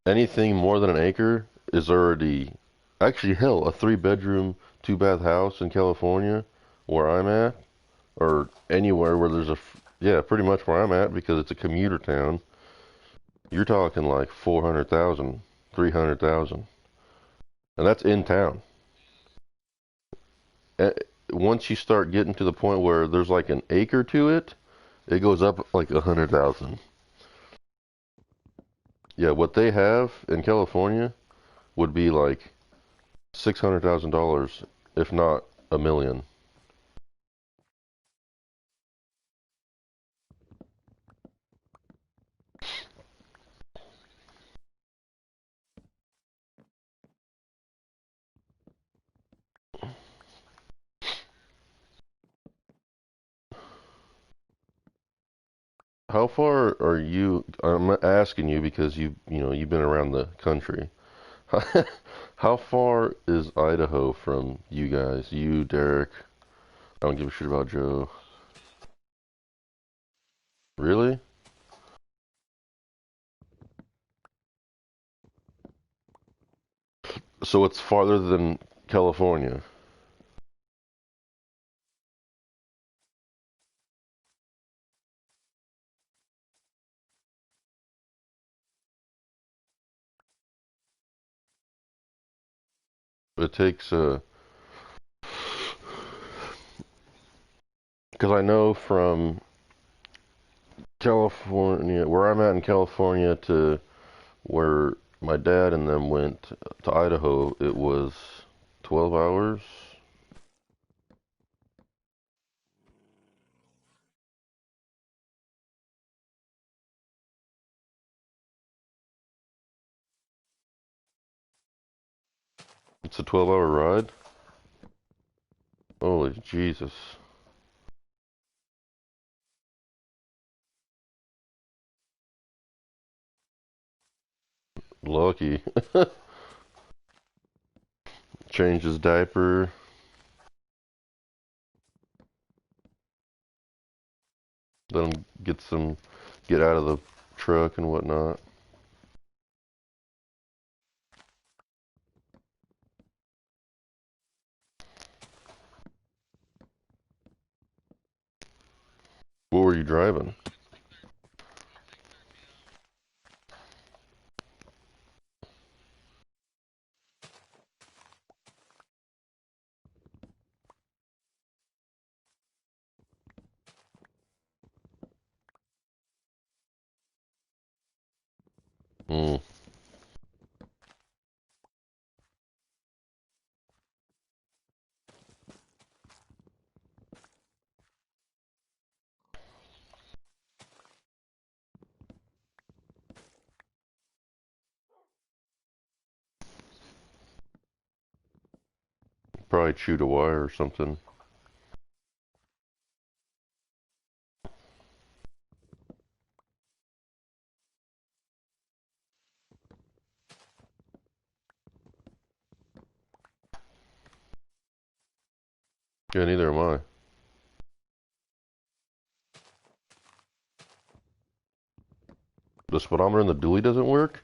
anything more than an acre is already actually hell a 3 bedroom 2 bath house in California where I'm at or anywhere where there's yeah, pretty much where I'm at because it's a commuter town. You're talking like 400,000, 300,000, and that's in town. Once you start getting to the point where there's like an acre to it, it goes up like 100,000. Yeah, what they have in California would be like $600,000, if not a million. How far are you? I'm asking you because you've been around the country. How far is Idaho from you guys? You, Derek. I don't give a shit about Joe. Really? So it's farther than California. It takes because I know from California, where I'm at in California, to where my dad and them went to Idaho, it was 12 hours. It's a 12-hour ride. Holy Jesus. Lucky. Change his diaper. Let him get out of the truck and whatnot. What were you driving? Hmm. Probably chewed a wire or something. Yeah, neither am I. The speedometer in the dually doesn't work?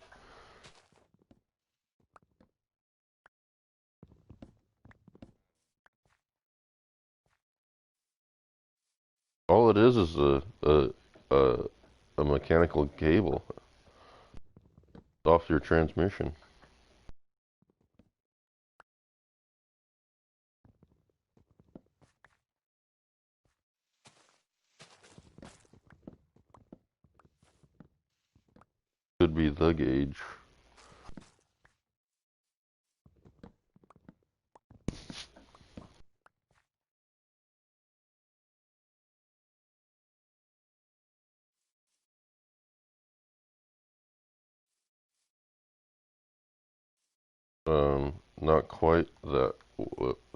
All it is a, a mechanical cable off your transmission. Could be the gauge. Not quite that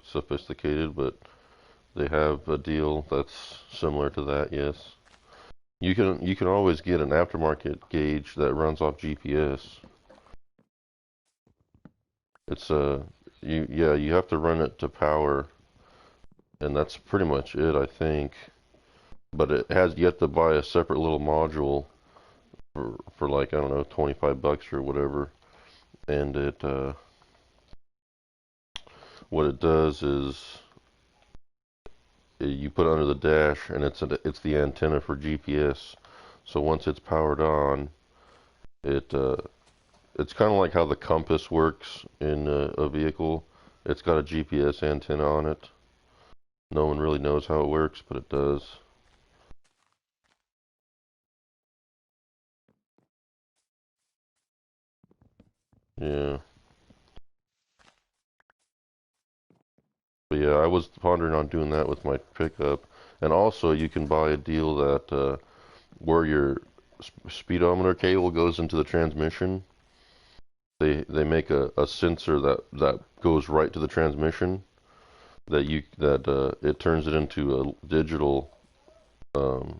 sophisticated, but they have a deal that's similar to that, yes. You can always get an aftermarket gauge that runs off GPS. It's a you have to run it to power, and that's pretty much it, I think. But you have to buy a separate little module for like, I don't know, 25 bucks or whatever. And what it does is you put it under the dash, and it's the antenna for GPS. So once it's powered on, it it's kind of like how the compass works in a vehicle. It's got a GPS antenna on it, No one really knows how it works, but it does. Yeah. But yeah, I was pondering on doing that with my pickup. And also, you can buy a deal that where your speedometer cable goes into the transmission. They make a sensor that goes right to the transmission that it turns it into a digital um,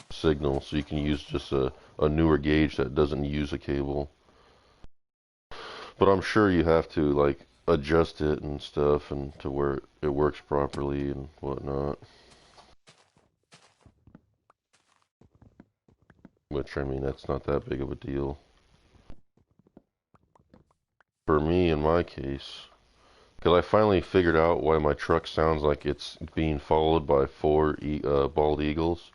signal, so you can use just a newer gauge that doesn't use a cable. But I'm sure you have to like adjust it and stuff and to where it works properly and whatnot. Which I mean, that's not that big of a deal. For me, in my case, because I finally figured out why my truck sounds like it's being followed by four bald eagles.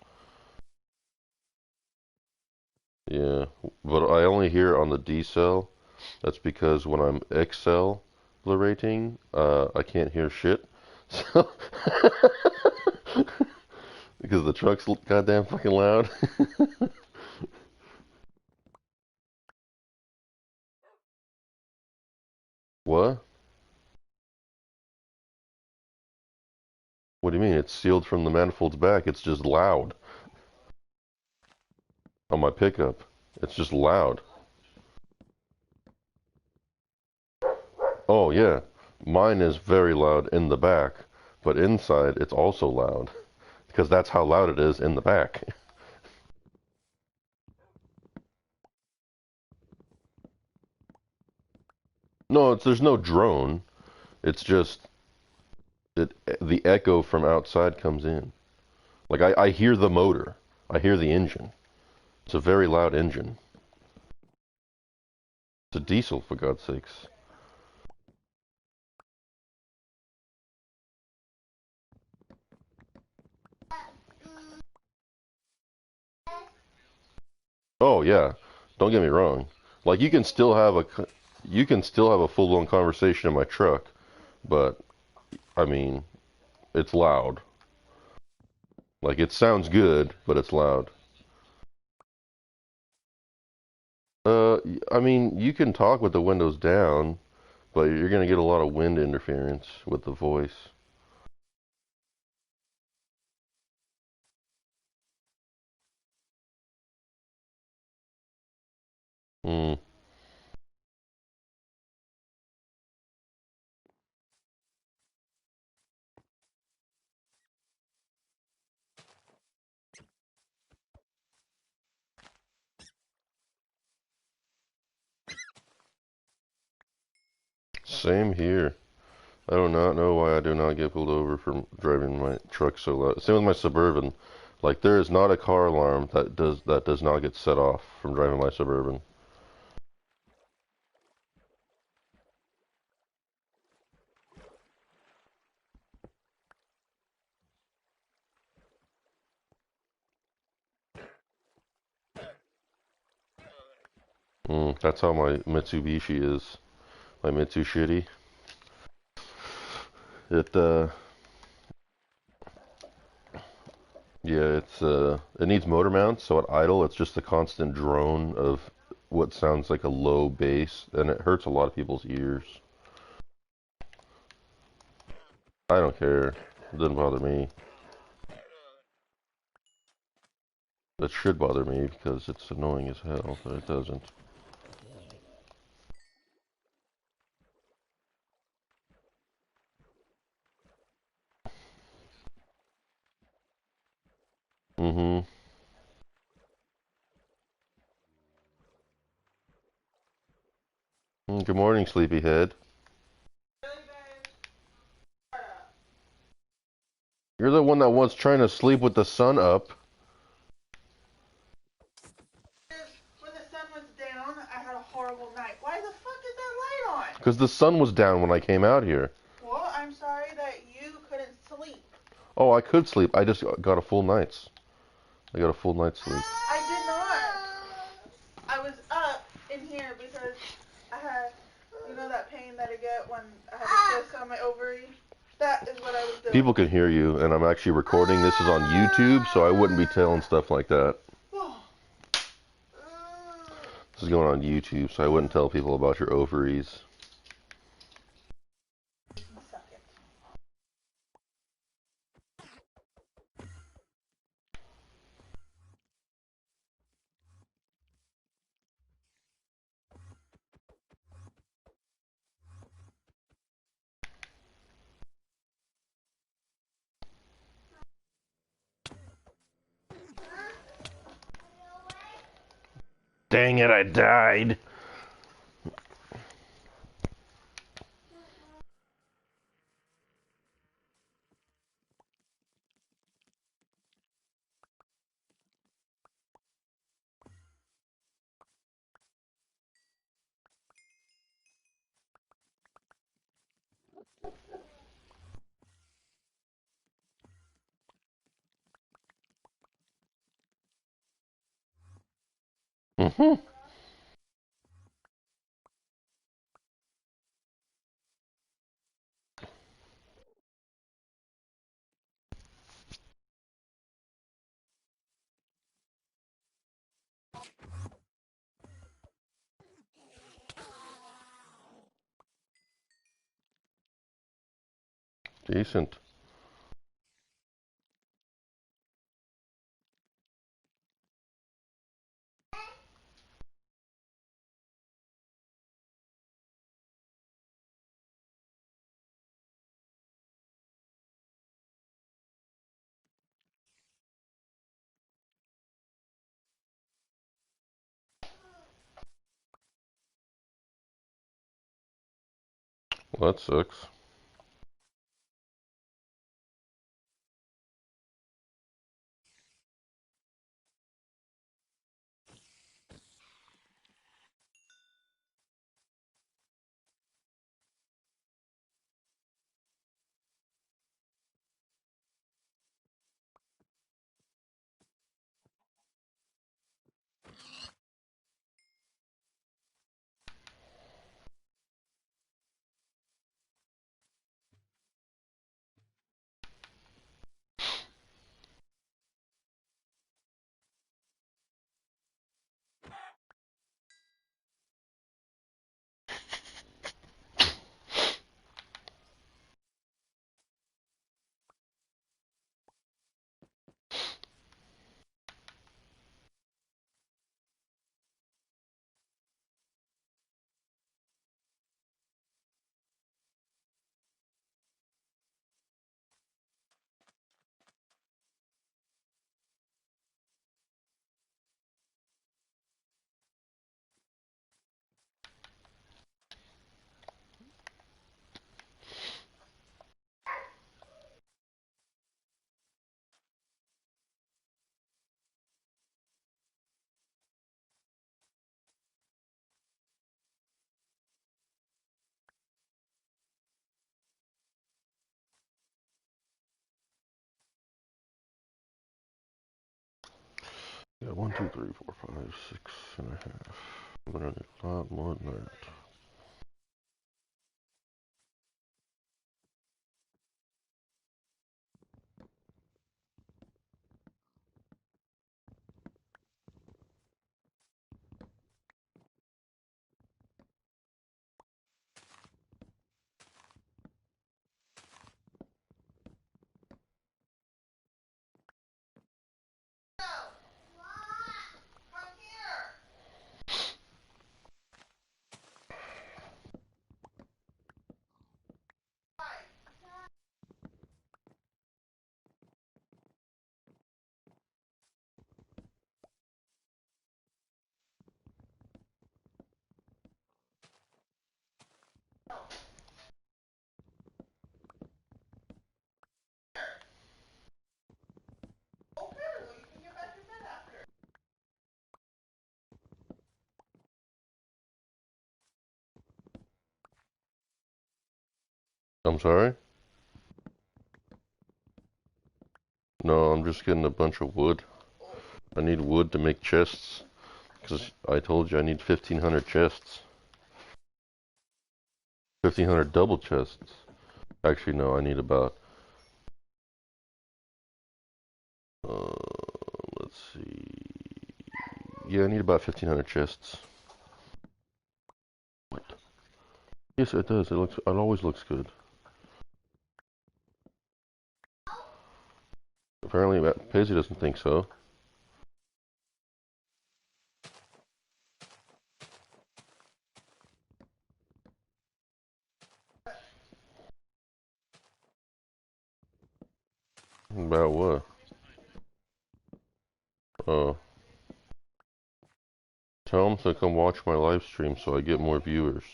Yeah, but I only hear it on the D cell. That's because when I'm accelerating, I can't hear shit. So, because the truck's goddamn fucking loud. What? What do you mean? It's sealed from the manifold's back. It's just loud. On my pickup. It's just loud. Oh, yeah. Mine is very loud in the back, but inside it's also loud because that's how loud it is in the back. No, there's no drone. It's just the echo from outside comes in. Like I hear the motor. I hear the engine. It's a very loud engine. It's a diesel, for God's sakes. Oh yeah, don't get me wrong. Like you can still have a full-blown conversation in my truck, but I mean, it's loud. Like it sounds good, but it's loud. I mean, you can talk with the windows down, but you're gonna get a lot of wind interference with the voice. Mm, same here. I do not know why I do not get pulled over for driving my truck so loud. Same with my Suburban. Like there is not a car alarm that does not get set off from driving my Suburban. That's how my Mitsubishi is. My Mitsushitty. It yeah, it needs motor mounts, so at idle it's just a constant drone of what sounds like a low bass, and it hurts a lot of people's ears. I don't care. It doesn't bother me. It should bother me because it's annoying as hell, but it doesn't. Mm-hmm. Good morning, sleepyhead. You're the one that was trying to sleep with the sun up. When the sun was down, I had a horrible night. Why the fuck is that light on? Because the sun was down when I came out here. Well, I'm sorry that you couldn't sleep. Oh, I could sleep. I just got a full night's. I got a full night's sleep. I did not. I was up in here because I had, that pain that I get when I have a cyst on my ovary? That is what I was People can hear you, and I'm actually recording. This is on YouTube, so I wouldn't be telling stuff like that. This is going on YouTube, so I wouldn't tell people about your ovaries. Dang it, I died. Mm-hmm. Decent. Well, that sucks. Yeah, 1, 2, 3, 4, 5, 6.5. I'm gonna need a lot more than that. I'm sorry? No, I'm just getting a bunch of wood. I need wood to make chests. Because I told you I need 1,500 chests. 1,500 double chests. Actually, no, I need about Yeah, I need about 1,500 chests. What? Yes, it does. It always looks good. Apparently, Paisley doesn't think so. About what? Uh, Tell them to come watch my live stream so I get more viewers.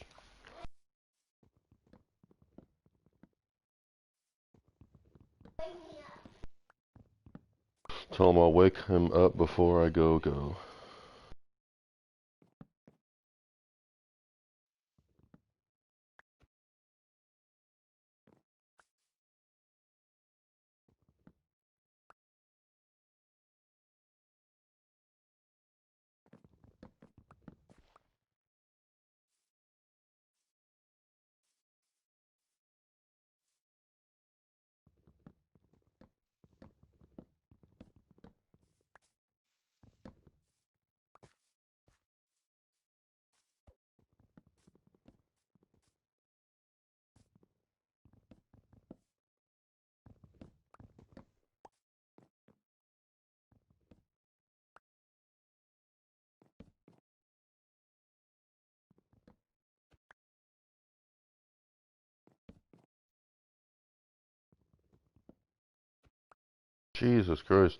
Tell him I'll wake him up before I go. Jesus Christ.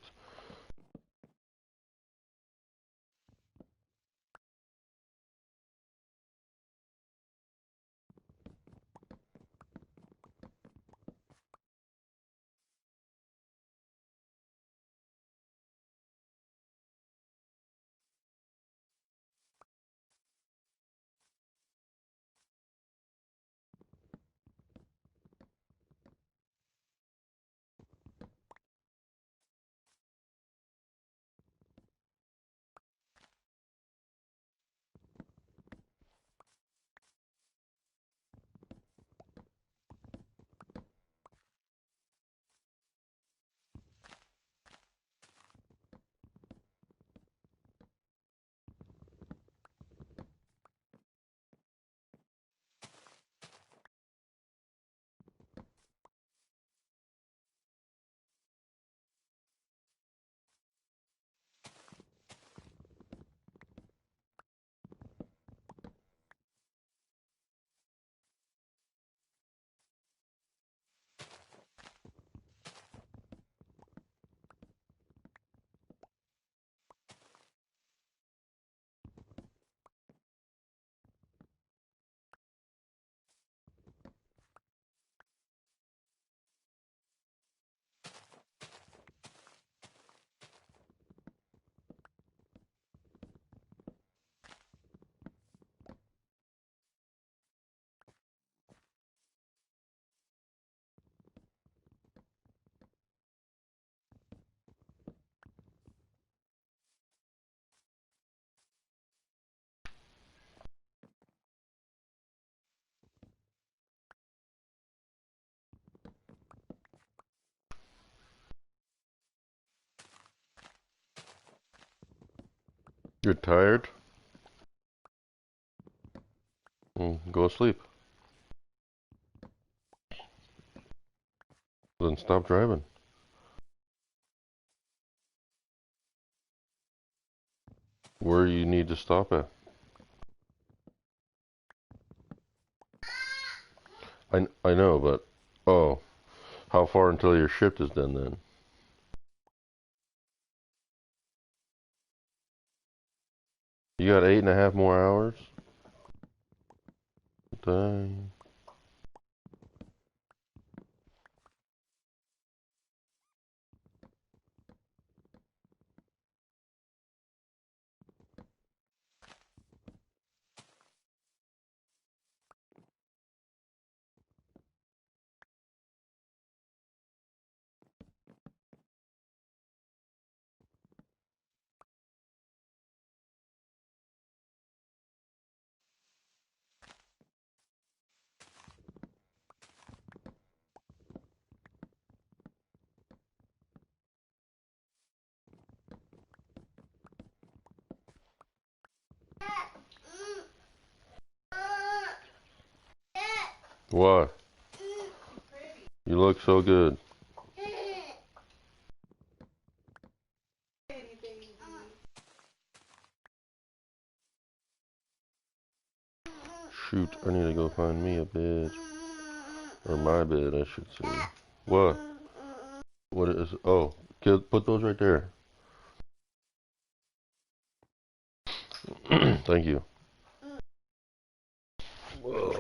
You're tired? Go to sleep. Then stop driving. Where you need to stop at. I know, but... Oh. How far until your shift is done then? You got 8.5 more hours? Dang. Why? You look so good. Shoot, I need to go find me a bed. Or my bed, I should say. What? What is... Oh, kid, put those right there. Thank you. Whoa.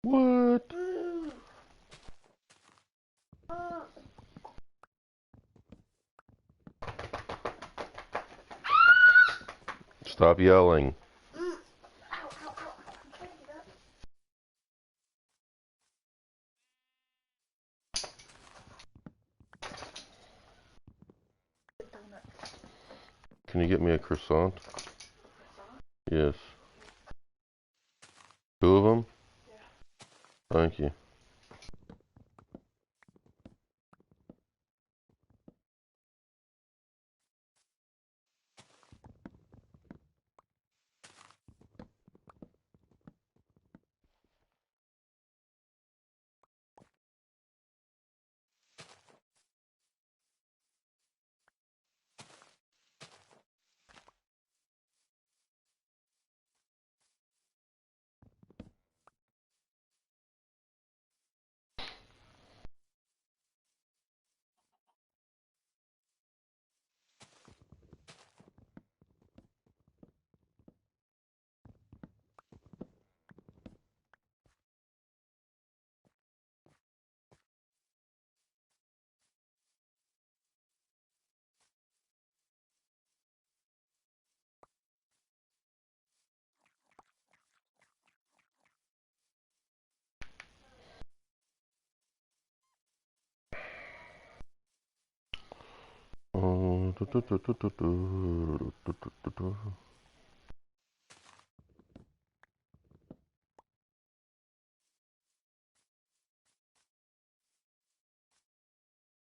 What? Stop yelling. Can you get me a croissant? Yes. Two of them? Thank you.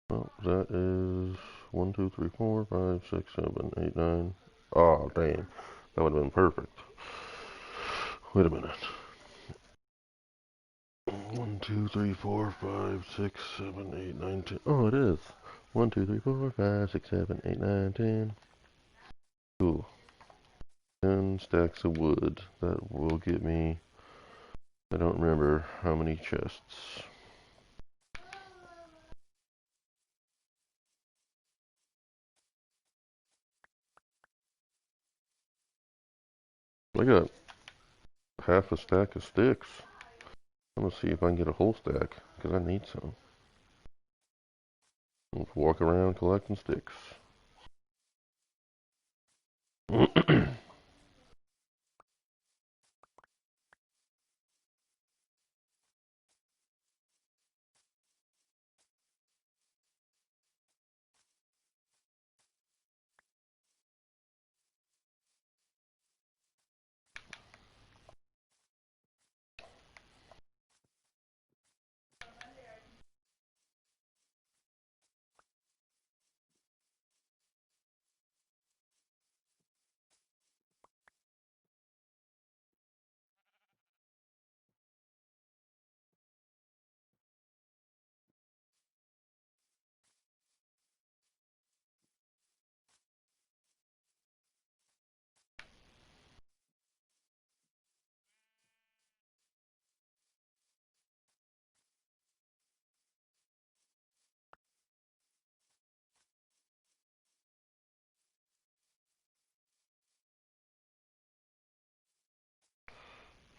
Well, that is 1, 2, 3, 4, 5, 6, 7, 8, 9. Oh, dang. That would have been perfect. Wait a minute. 1, 2, 3, 4, 5, 6, 7, 8, 9, 10. Oh, it is. 1, 2, 3, 4, 5, 6, 7, 8, 9, 10. Cool. 10 stacks of wood. That will get me, I don't remember how many chests. I got half a stack of sticks. I'm gonna see if I can get a whole stack, because I need some. Let's walk around collecting sticks.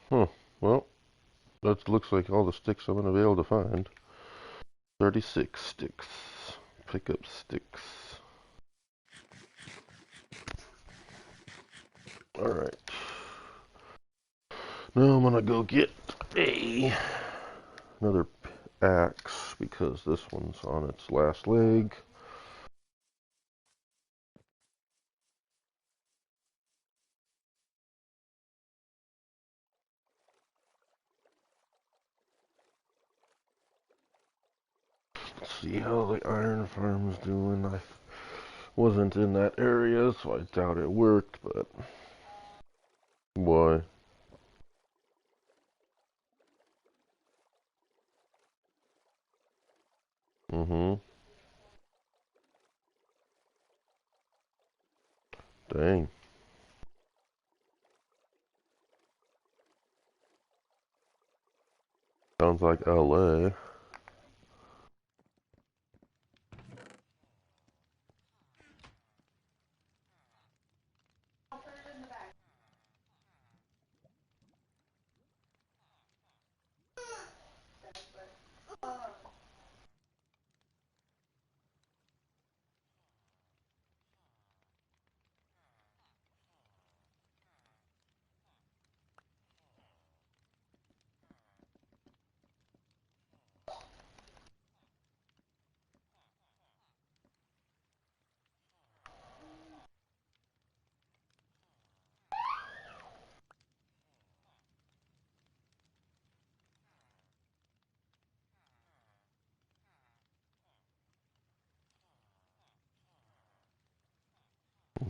Huh. Well, that looks like all the sticks I'm gonna be able to find. 36 sticks. Pick up sticks. Alright. Now I'm gonna go get another axe because this one's on its last leg. Let's see how the iron farm's doing. I wasn't in that area, so I doubt it worked, but why? Mm-hmm. Dang. Sounds like LA.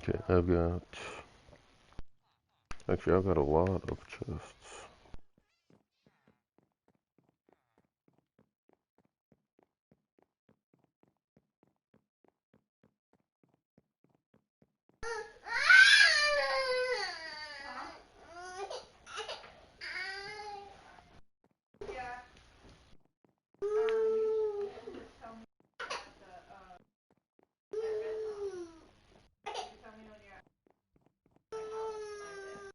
Okay, I've got a lot of chests. Yeah. You can just tell me at the at bedrock. You tell me when you're at my house.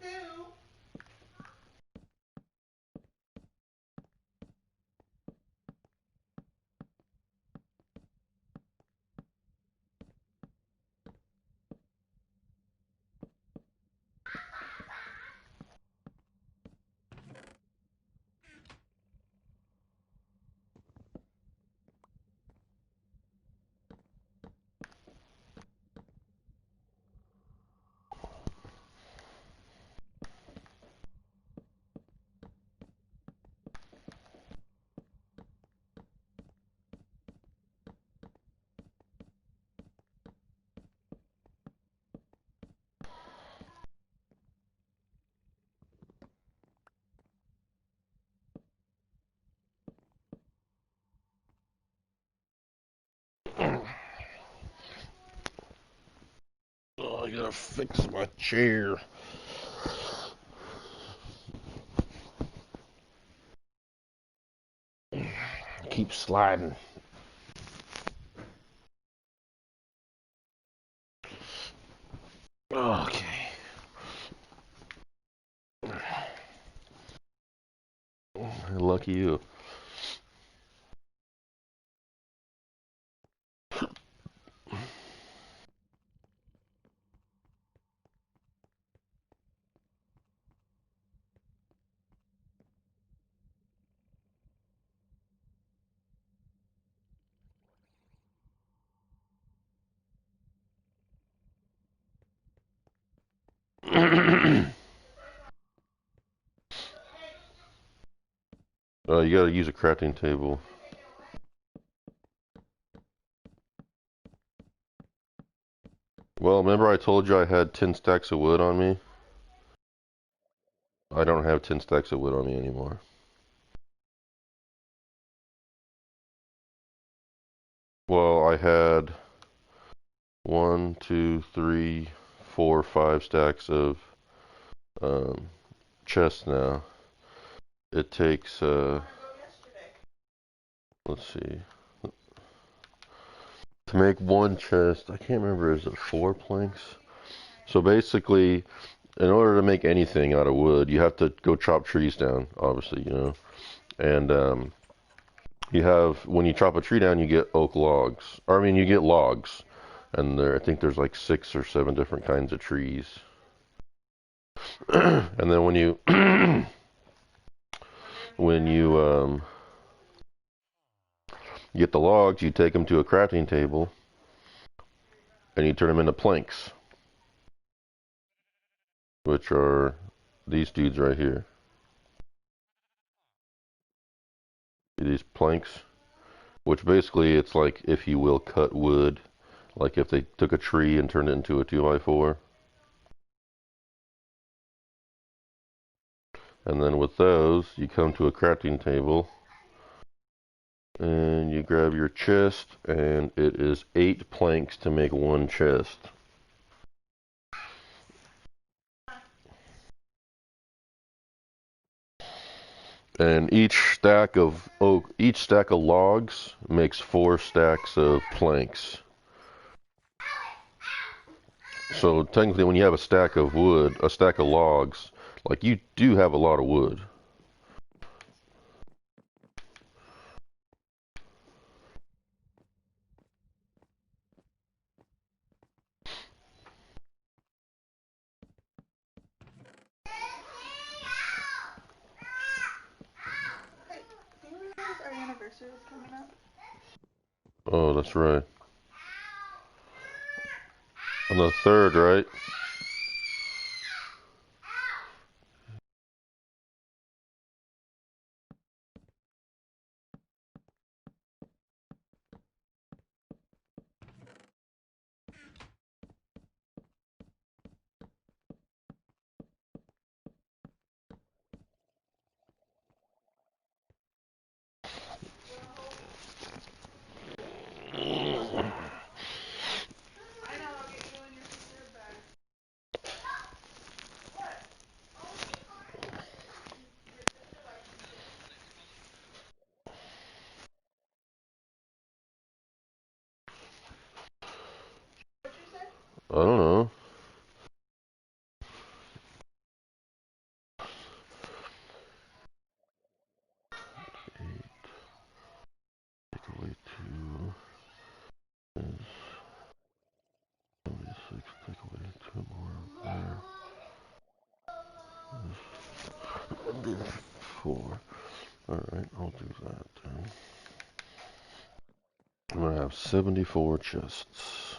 Two. Oh, I gotta fix my chair. Keep sliding. Okay. Lucky you. You gotta use a crafting table. Well, remember I told you I had 10 stacks of wood on me? I don't have 10 stacks of wood on me anymore. Well, I had 1, 2, 3, 4, 5 stacks of chests now. It takes, let's see, to make one chest, I can't remember, is it 4 planks? So basically, in order to make anything out of wood, you have to go chop trees down, obviously, you know. And you have, when you chop a tree down, you get oak logs. Or, I mean, you get logs. And I think there's like 6 or 7 different kinds of trees. And then when you, when you get the logs, you take them to a crafting table, and you turn them into planks, which are these dudes right here. See these planks? Which basically, it's like, if you will, cut wood. Like if they took a tree and turned it into a 2x4. And then with those, you come to a crafting table, and you grab your chest, and it is 8 planks to make one chest. And each stack of logs makes 4 stacks of planks. So technically, when you have a stack of wood, a stack of logs, like, you do have a lot of wood. Hey, do you realize our anniversary is coming up? Oh, that's right. On the 3rd, right? I know, I'll get you and your sister a bag. What'd you say? I don't know. Take away 2 is 76. Take away 2 more there. That'd be 4. Alright, I'll do that then. I'm gonna have 74 chests.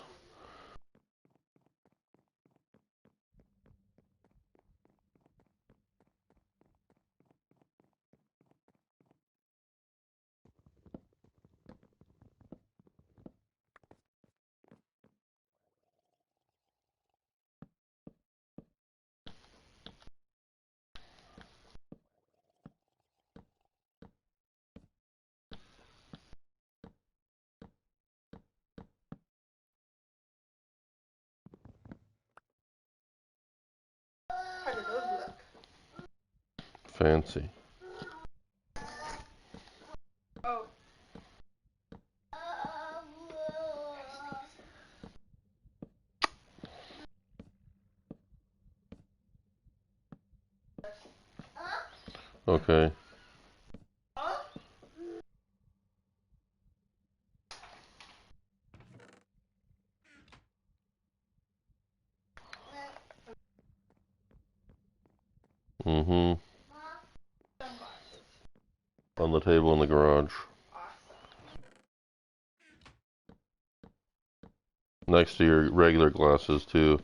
How do those look? Fancy. Oh. Okay. Mm-hmm. Sunglasses. On the table in the garage. Awesome. Next to your regular glasses, too.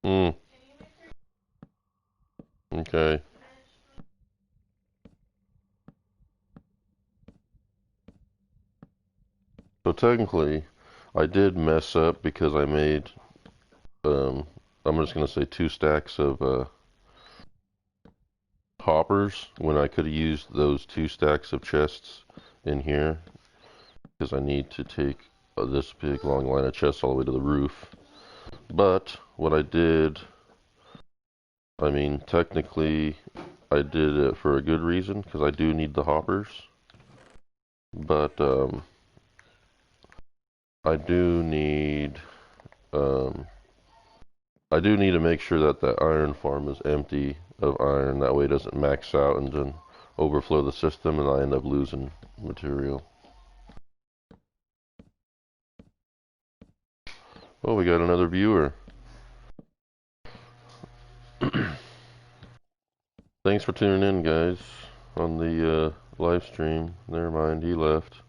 Mm, okay. So technically, I did mess up because I made, I'm just gonna say 2 stacks of hoppers when I could have used those 2 stacks of chests in here because I need to take this big long line of chests all the way to the roof. But what I did, I mean, technically, I did it for a good reason because I do need the hoppers. But I do need, um, I do need to make sure that that iron farm is empty of iron. That way it doesn't max out and then overflow the system and I end up losing material. Oh, we got another viewer. Thanks for tuning in, guys, on the live stream. Never mind, he left.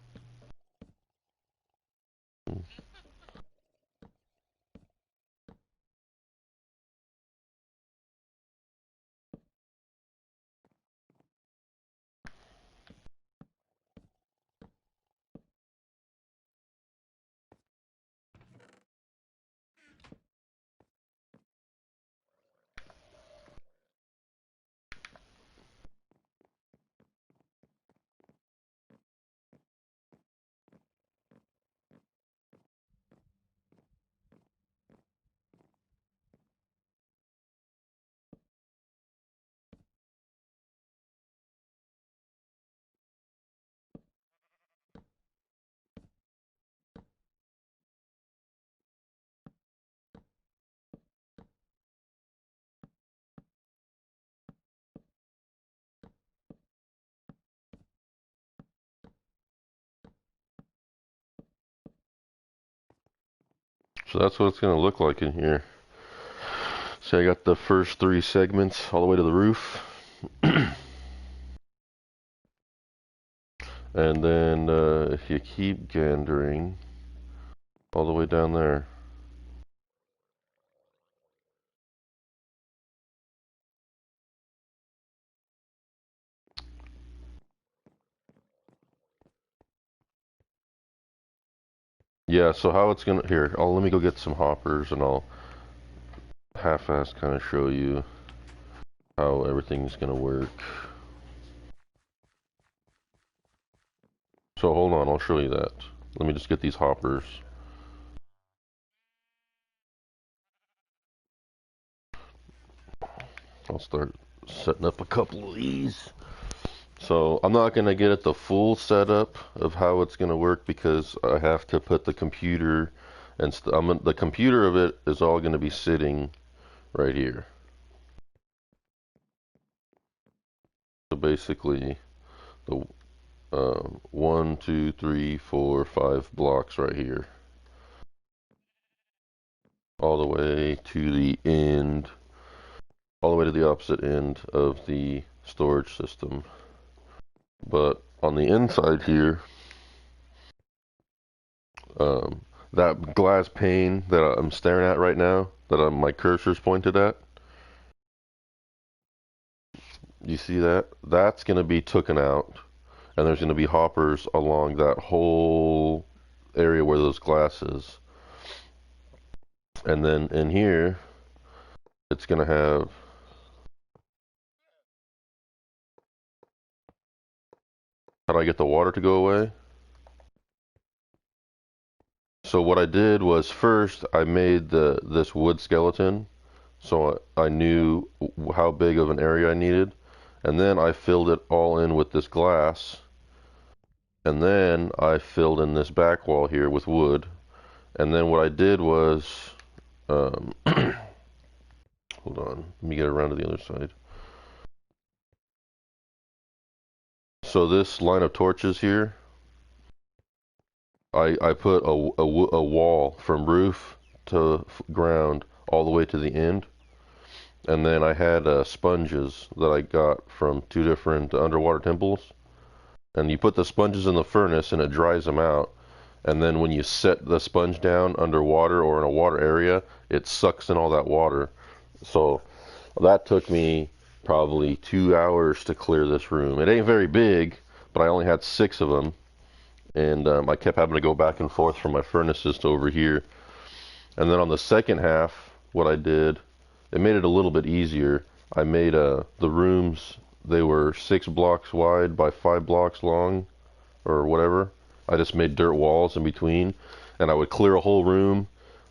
So that's what it's going to look like in here. So I got the first 3 segments all the way to the roof. And then if you keep gandering all the way down there. Yeah, so how it's gonna, here, let me go get some hoppers and I'll half-ass kind of show you how everything's gonna work. So hold on, I'll show you that. Let me just get these hoppers. I'll start setting up a couple of these. So I'm not gonna get it the full setup of how it's gonna work because I have to put the computer and the computer of it is all gonna be sitting right here. So basically, the 1, 2, 3, 4, 5 blocks right here, all the way to the end, all the way to the opposite end of the storage system. But on the inside here, that glass pane that I'm staring at right now, that my cursor's pointed at, you see that? That's going to be taken out, and there's going to be hoppers along that whole area where those glass is. And then in here, it's going to have, how do I get the water to go away? So what I did was first I made this wood skeleton, so I knew how big of an area I needed, and then I filled it all in with this glass, and then I filled in this back wall here with wood, and then what I did was, hold on, let me get around to the other side. So this line of torches here, I put a wall from roof to ground all the way to the end. And then I had sponges that I got from 2 different underwater temples. And you put the sponges in the furnace and it dries them out. And then when you set the sponge down underwater or in a water area, it sucks in all that water. So that took me probably 2 hours to clear this room. It ain't very big, but I only had 6 of them, and I kept having to go back and forth from my furnaces to over here. And then on the second half, what I did, it made it a little bit easier. I made the rooms, they were 6 blocks wide by 5 blocks long, or whatever. I just made dirt walls in between, and I would clear a whole room,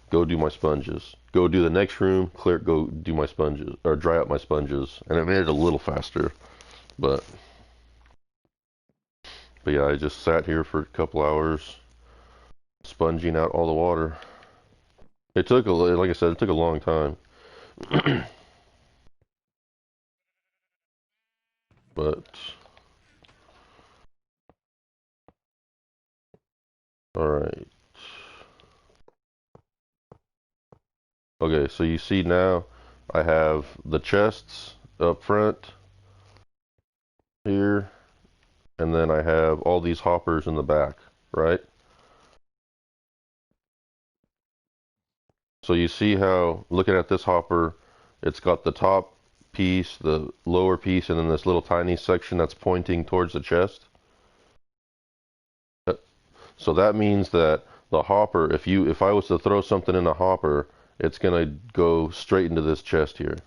go do my sponges. Go do the next room, clear, go do my sponges, or dry up my sponges. And it made it a little faster, but yeah, I just sat here for a couple hours, sponging out all the water. It took like I said, it took a long time. But all right. Okay, so you see now I have the chests up front here, and then I have all these hoppers in the back, right? So you see how, looking at this hopper, it's got the top piece, the lower piece, and then this little tiny section that's pointing towards the chest. So that means that the hopper, if I was to throw something in a hopper, it's gonna go straight into this chest here.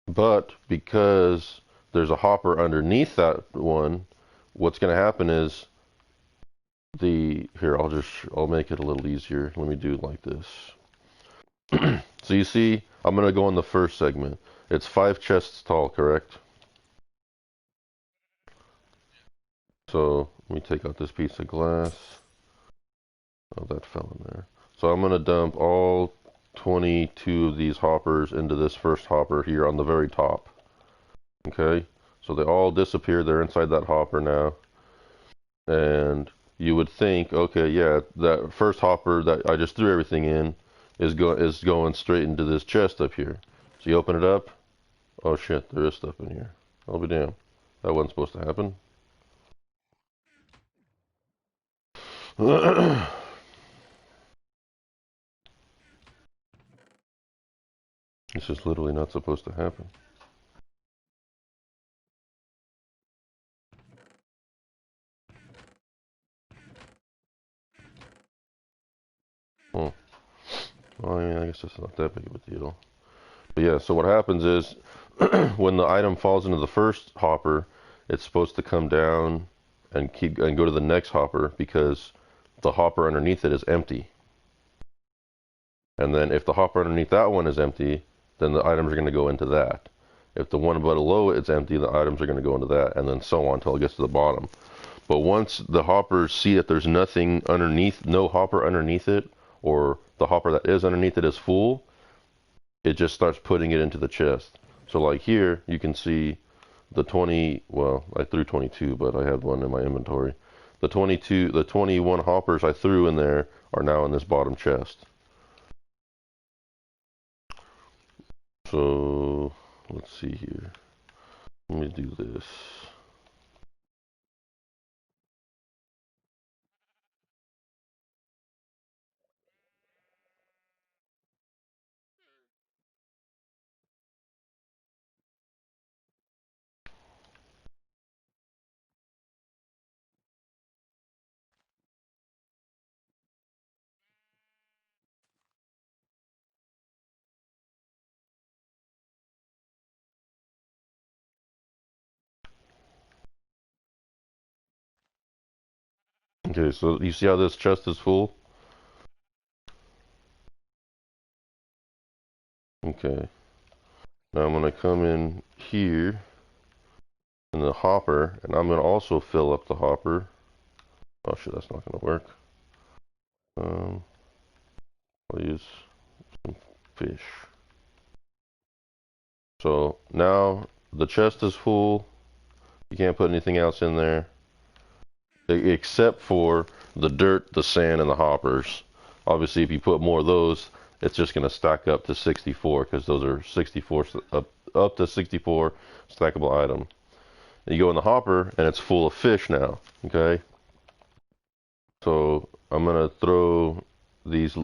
But because there's a hopper underneath that one, what's gonna happen is here, I'll make it a little easier. Let me do it like this. So you see, I'm gonna go in the first segment. It's 5 chests tall, correct? So let me take out this piece of glass. Oh, that fell in there. So I'm gonna dump all 22 of these hoppers into this first hopper here on the very top. Okay, so they all disappear. They're inside that hopper now. And you would think, okay, yeah, that first hopper that I just threw everything in is going straight into this chest up here. So you open it up. Oh shit, there is stuff in here. I'll be damned. That wasn't supposed to happen. This is literally not supposed to happen. Oh, well, I mean, I guess it's not that big of a deal. But yeah, so what happens is when the item falls into the first hopper, it's supposed to come down and go to the next hopper because the hopper underneath it is empty. And then if the hopper underneath that one is empty, then the items are going to go into that. If the one below it is empty, the items are going to go into that, and then so on until it gets to the bottom. But once the hoppers see that there's nothing underneath, no hopper underneath it, or the hopper that is underneath it is full, it just starts putting it into the chest. So like here, you can see the 20, well, I threw 22, but I had one in my inventory. The 21 hoppers I threw in there are now in this bottom chest. So let's see here. Let me do this. Okay, so you see how this chest is full? Okay. Now I'm gonna come in here in the hopper, and I'm gonna also fill up the hopper. Oh shit, that's not gonna work. I'll use some fish. So now the chest is full. You can't put anything else in there except for the dirt, the sand, and the hoppers. Obviously, if you put more of those, it's just going to stack up to 64 because those are 64 up to 64 stackable item. And you go in the hopper and it's full of fish now. Okay, so I'm gonna throw these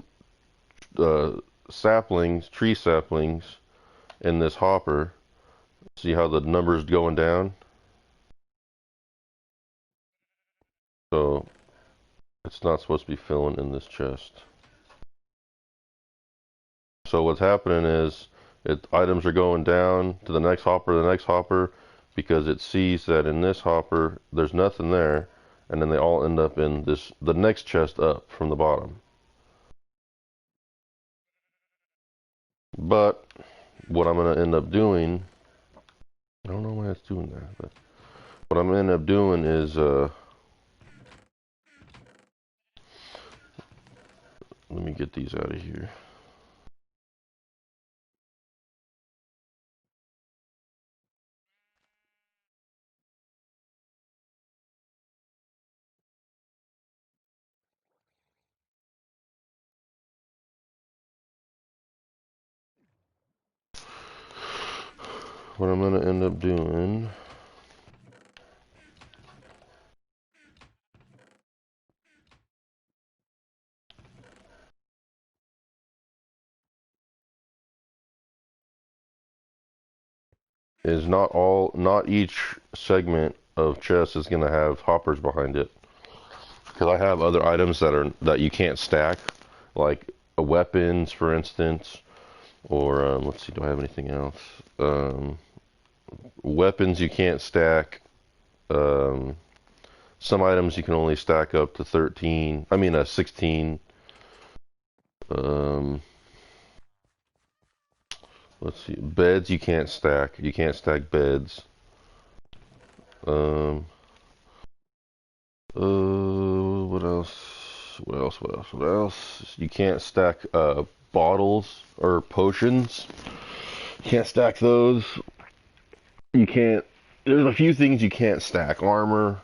saplings, tree saplings in this hopper. See how the number's going down? So it's not supposed to be filling in this chest. So what's happening is items are going down to the next hopper, because it sees that in this hopper there's nothing there, and then they all end up in the next chest up from the bottom. But what I'm gonna end up doing, I don't know why it's doing that, but what I'm gonna end up doing is let me get these out of here. What I'm gonna end up doing is not each segment of chest is gonna have hoppers behind it. Because I have other items that you can't stack, like weapons, for instance, or let's see, do I have anything else? Weapons you can't stack. Um, some items you can only stack up to 13. I mean, 16. Um, let's see, beds you can't stack. You can't stack beds. Um, what else? What else? What else? What else? You can't stack bottles or potions. Can't stack those. You can't. There's a few things you can't stack. Armor.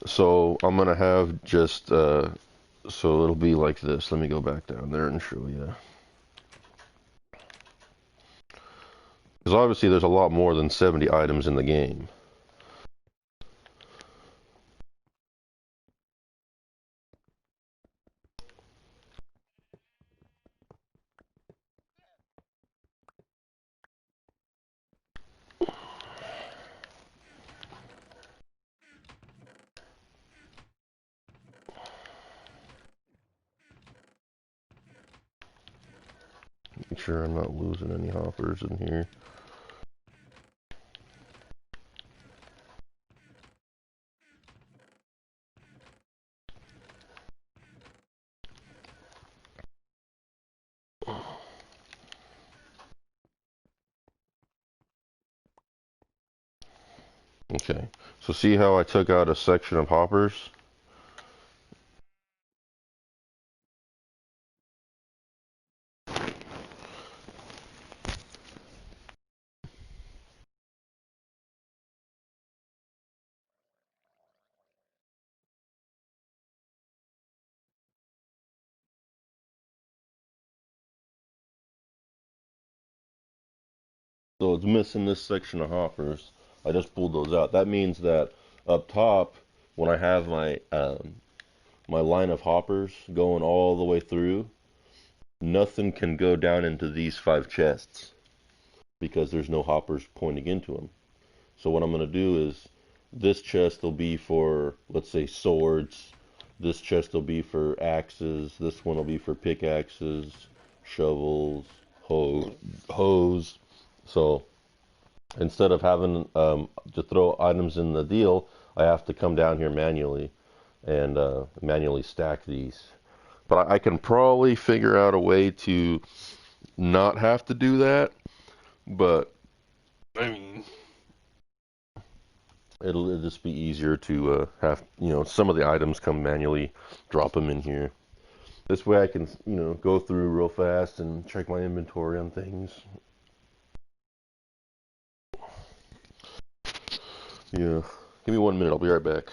So I'm gonna have just. So it'll be like this. Let me go back down there and show you. Because obviously there's a lot more than 70 items in the game. Make sure I'm not losing any hoppers in here. Okay, so see how I took out a section of hoppers? So it's missing this section of hoppers. I just pulled those out. That means that up top, when I have my line of hoppers going all the way through, nothing can go down into these 5 chests because there's no hoppers pointing into them. So what I'm going to do is this chest will be for, let's say, swords. This chest will be for axes. This one will be for pickaxes, shovels, hoes. So instead of having to throw items in the deal, I have to come down here manually and manually stack these. But I can probably figure out a way to not have to do that. But I mean, it'll just be easier to have some of the items come manually, drop them in here. This way I can go through real fast and check my inventory on things. Yeah, give me 1 minute. I'll be right back.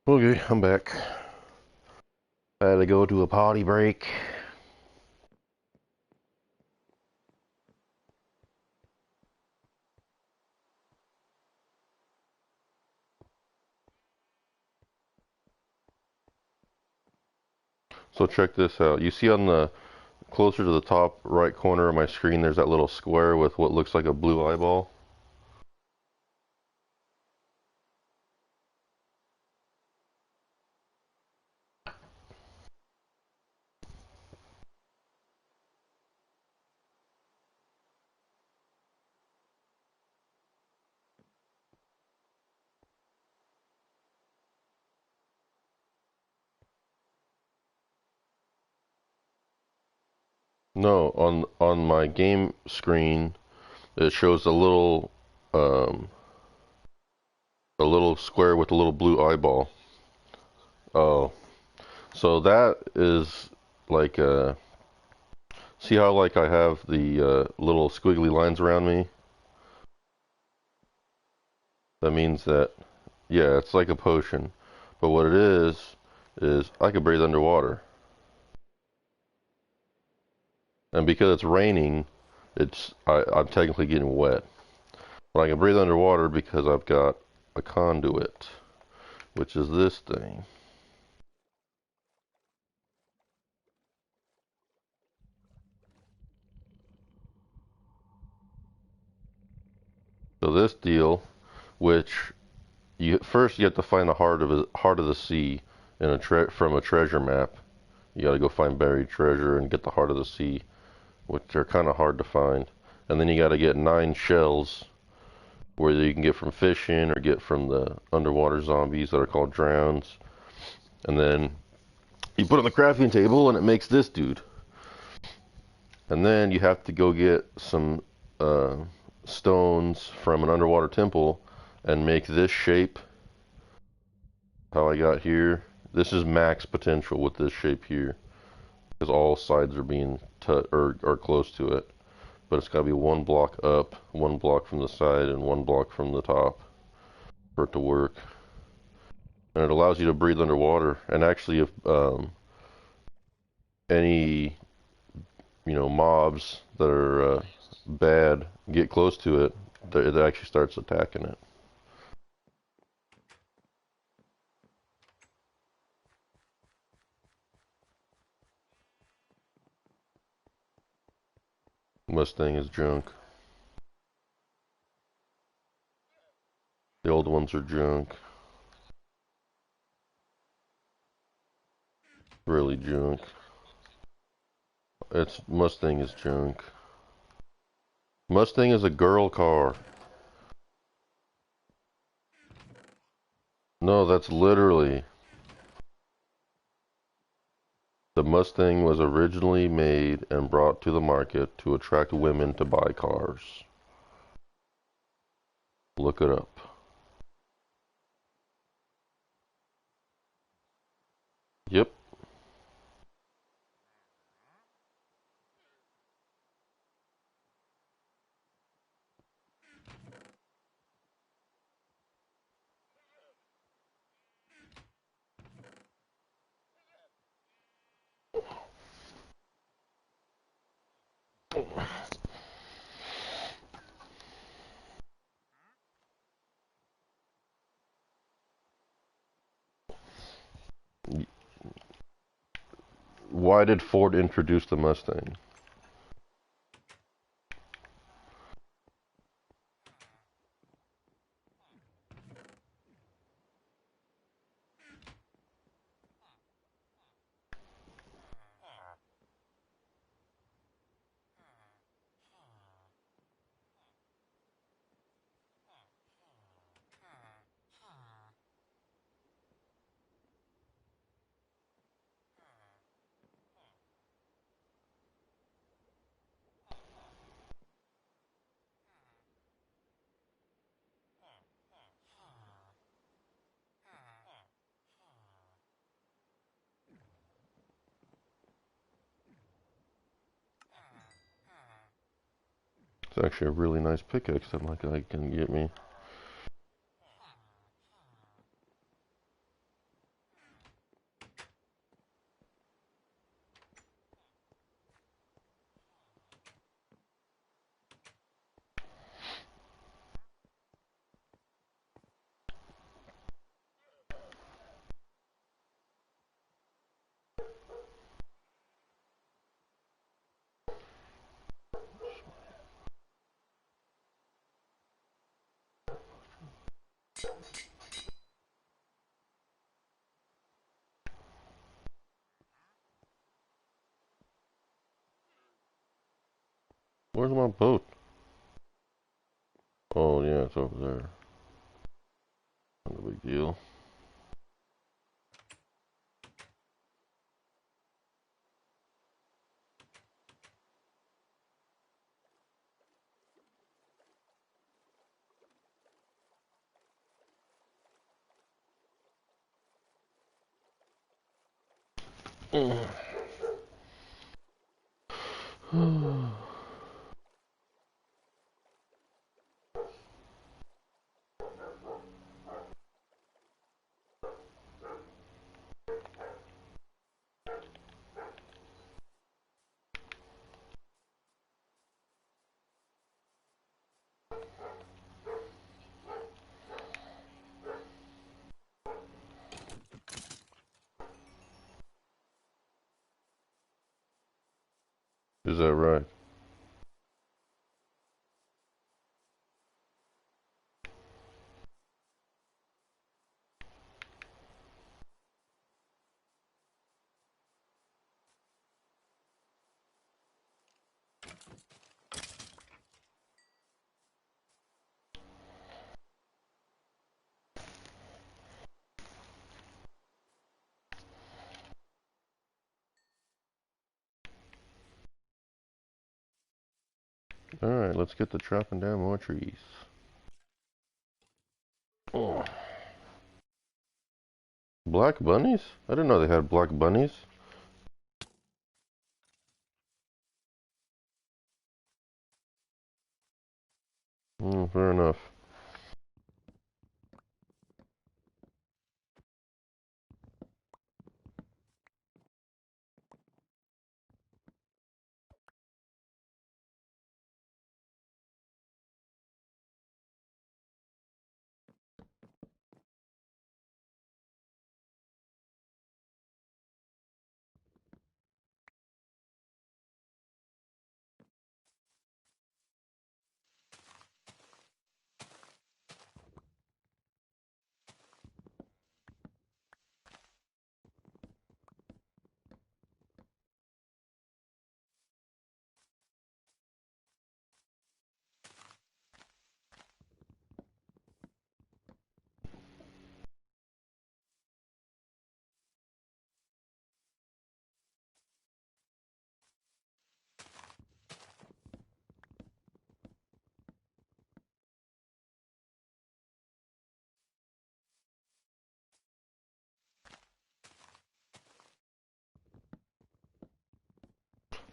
Okay, I'm back. I had to go to a potty break. So check this out. You see on the closer to the top right corner of my screen, there's that little square with what looks like a blue eyeball. No, on my game screen, it shows um, a little square with a little blue eyeball. Oh, so that is like see how like I have the little squiggly lines around me? That means that yeah, it's like a potion. But what it is I can breathe underwater. And because it's raining, I'm technically getting wet. But I can breathe underwater because I've got a conduit, which is this thing. So this deal, which you have to find the heart of the sea in from a treasure map. You got to go find buried treasure and get the heart of the sea, which are kind of hard to find. And then you got to get 9 shells, where you can get from fishing or get from the underwater zombies that are called drowns. And then you put it on the crafting table and it makes this dude. And then you have to go get some uh, stones from an underwater temple and make this shape. How I got here. This is max potential with this shape here, because all sides are being or close to it. But it's got to be 1 block up, 1 block from the side, and 1 block from the top for it to work. And it allows you to breathe underwater. And actually, if any mobs that are bad get close to it, it actually starts attacking it. Mustang is junk. The old ones are junk. Really junk. It's Mustang is junk. Mustang is a girl car. No, that's literally. The Mustang was originally made and brought to the market to attract women to buy cars. Look it up. Yep. Why did Ford introduce the Mustang? It's actually a really nice pickaxe that my guy can get me. Where's my boat? Oh yeah, it's over there. Not a big deal. Is that right? Alright, let's get to chopping down more trees. Oh. Black bunnies? I didn't know they had black bunnies. Fair enough.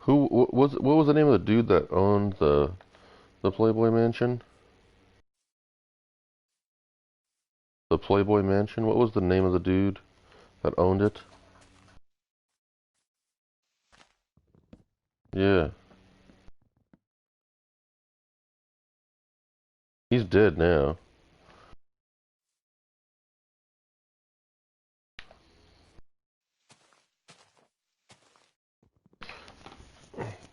What was the name of the dude that owned the Playboy Mansion? The Playboy Mansion? What was the name of the dude that owned it? Yeah. He's dead now.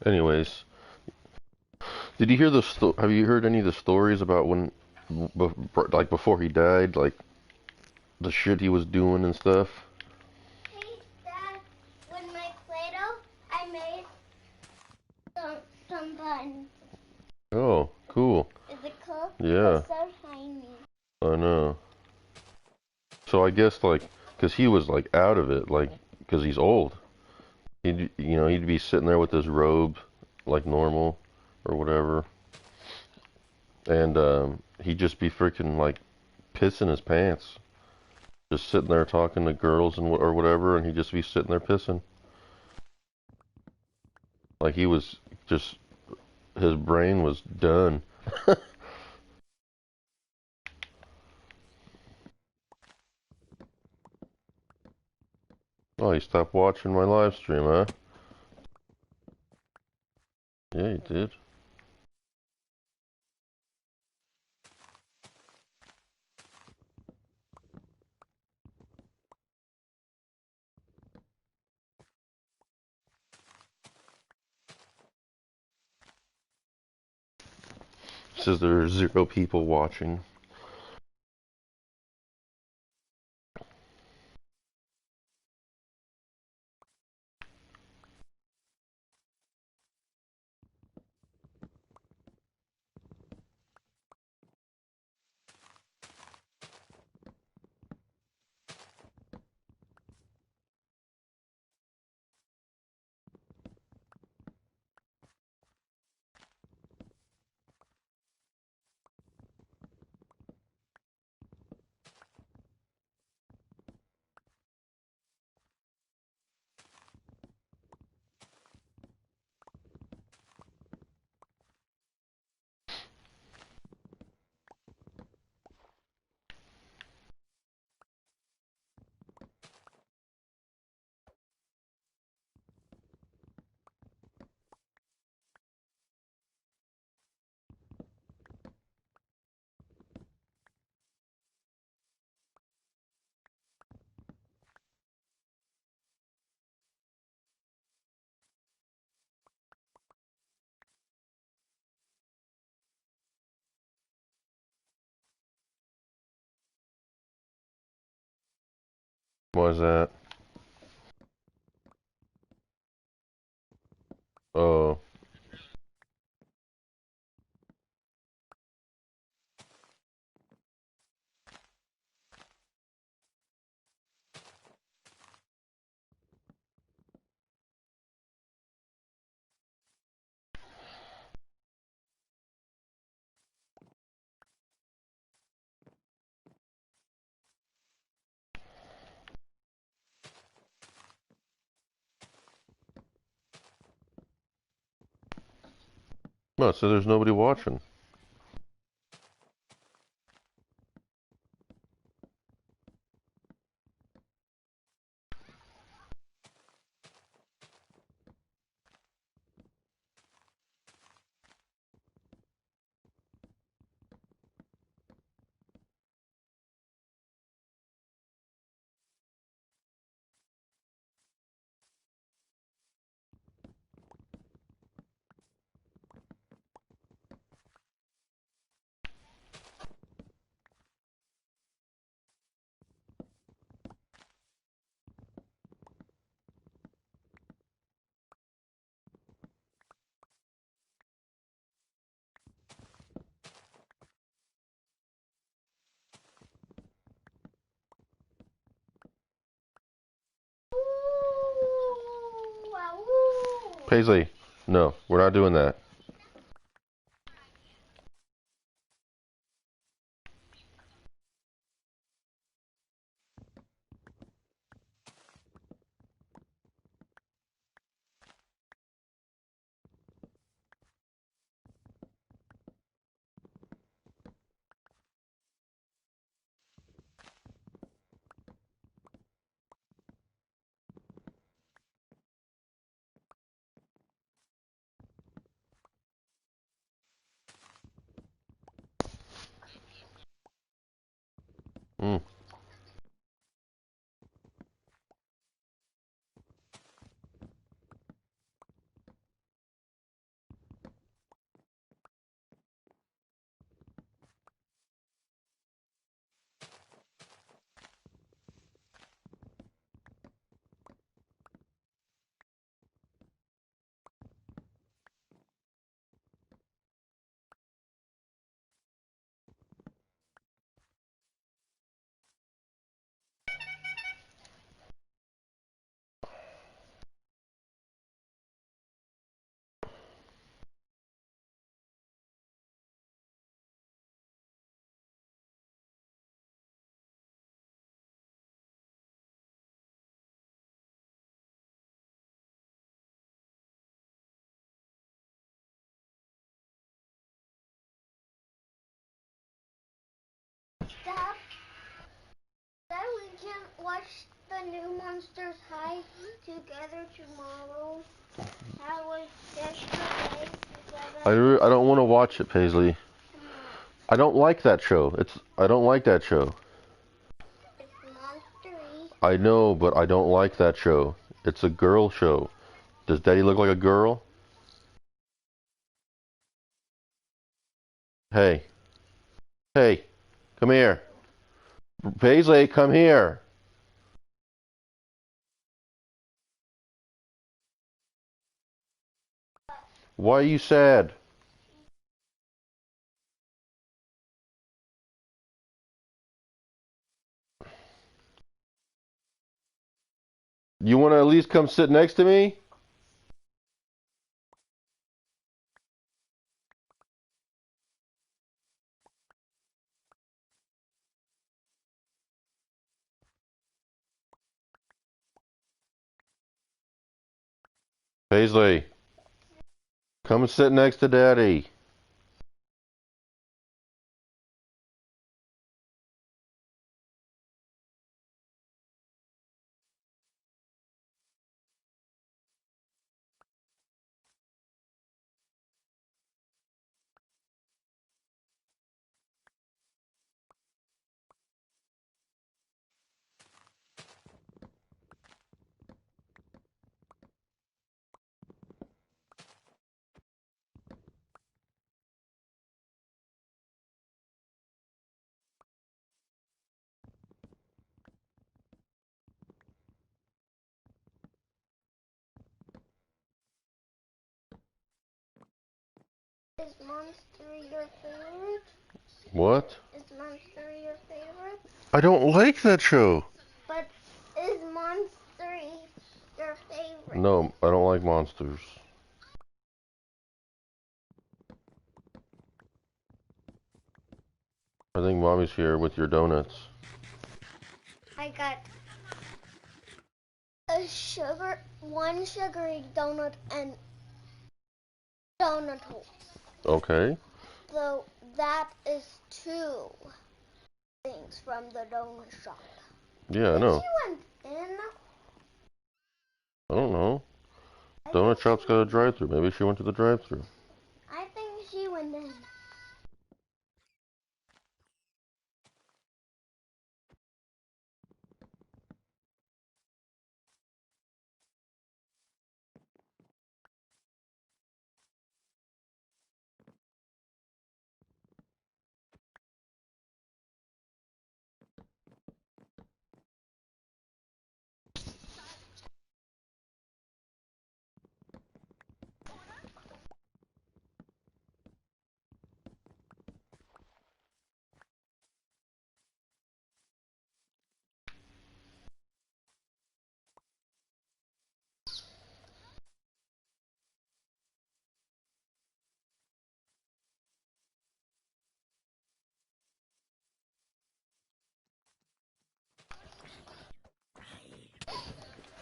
Anyways, did you hear have you heard any of the stories about when like before he died, like the shit he was doing and stuff? Hey, Dad, with my Play-Doh, I made some buttons. Oh, cool. Is it cool? Yeah, It's so tiny. I know. So I guess like, 'cause he was like out of it, like, 'cause he's old. He'd be sitting there with his robe, like normal, or whatever, and he'd just be freaking like pissing his pants, just sitting there talking to girls and or whatever, and he'd just be sitting there pissing, like he was just his brain was done. Oh, he stopped watching my live stream, huh? Yeah, he did. Says there are 0 people watching. Why is that? Oh. No, so there's nobody watching. Ooh, wow. Paisley, no, we're not doing that. Mm. Stop. Then we can watch the new Monsters High together tomorrow. That was yesterday. I don't want to watch it, Paisley. Come on. I don't like that show. I don't like that show. It's monstery. I know, but I don't like that show. It's a girl show. Does Daddy look like a girl? Hey, hey, come here. Paisley, come here. Why are you sad? You want to at least come sit next to me? Paisley, come sit next to Daddy. Is Monster your favorite? What? Is Monster your favorite? I don't like that show. But is Monster your favorite? No, I don't like monsters. I think Mommy's here with your donuts. I got one sugary donut and donut holes. Okay. So that is 2 things from the donut shop. Yeah, I know. She went in. I don't know. I Donut think shop's got a drive-thru. Maybe she went to the drive-thru. I think she went in.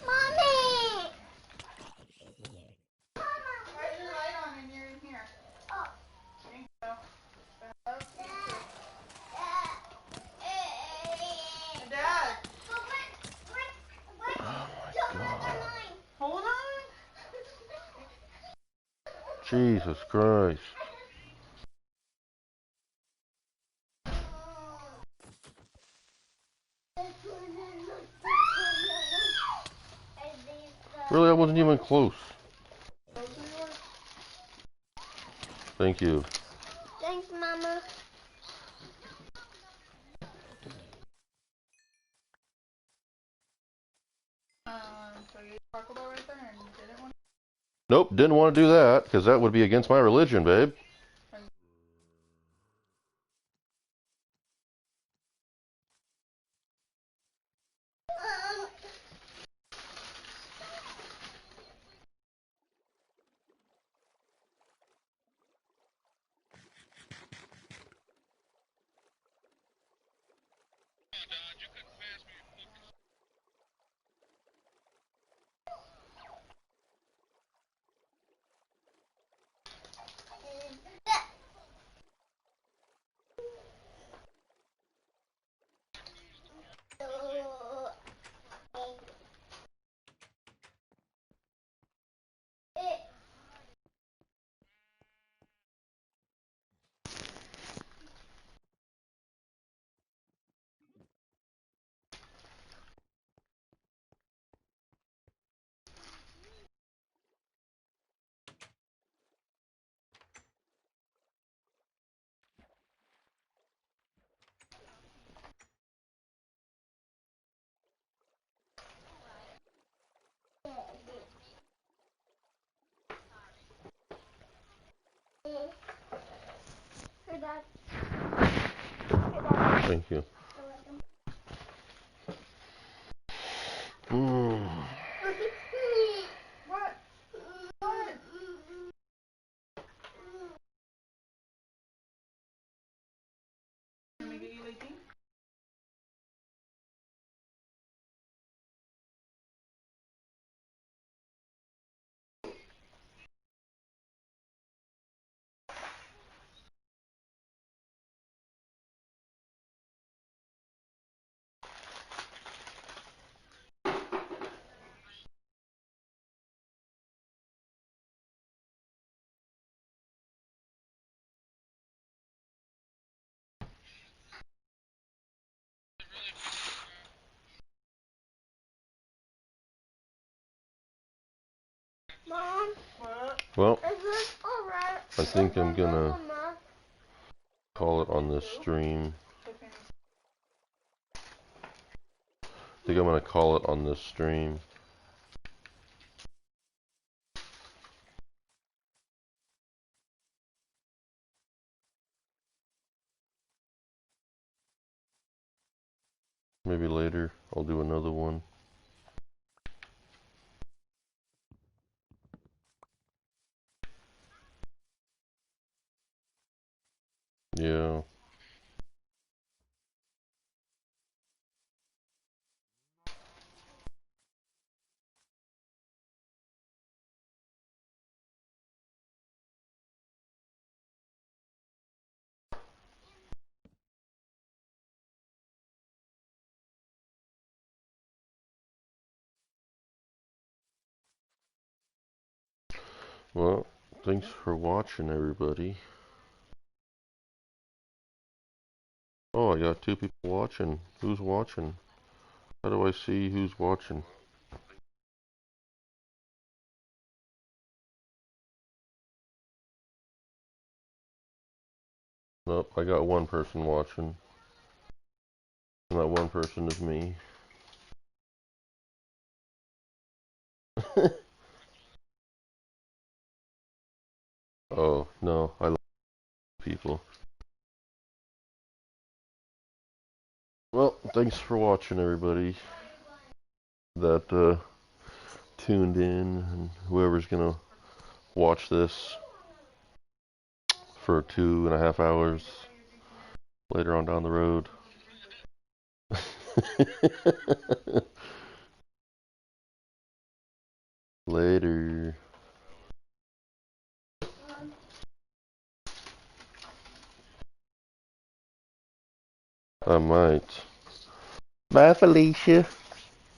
Mommy! Why is your light on and you're in here? Oh. Thank you. Dad. Oh my God. Hold on. Jesus Christ. Really, I wasn't even close. Those are yours. Thank you. Thanks, Mama. So you Taco Bell right there and you didn't want Nope, didn't want to do that because that would be against my religion, babe. Hey, Dad. Thank you. Mm. What? What? Let me get you leaking? Mom, What? Well, is this alright? I think I'm gonna Mama? call it on this stream. Tiffany's. I think I'm gonna call it on this stream. Maybe later I'll do another one. Yeah. Well, thanks for watching, everybody. Oh, I got 2 people watching. Who's watching? How do I see who's watching? Nope, I got 1 person watching. And that 1 person is me. Oh, no, I love people. Well, thanks for watching, everybody that tuned in, and whoever's gonna watch this for 2.5 hours later on down the road. Later. I might. Bye, Felicia.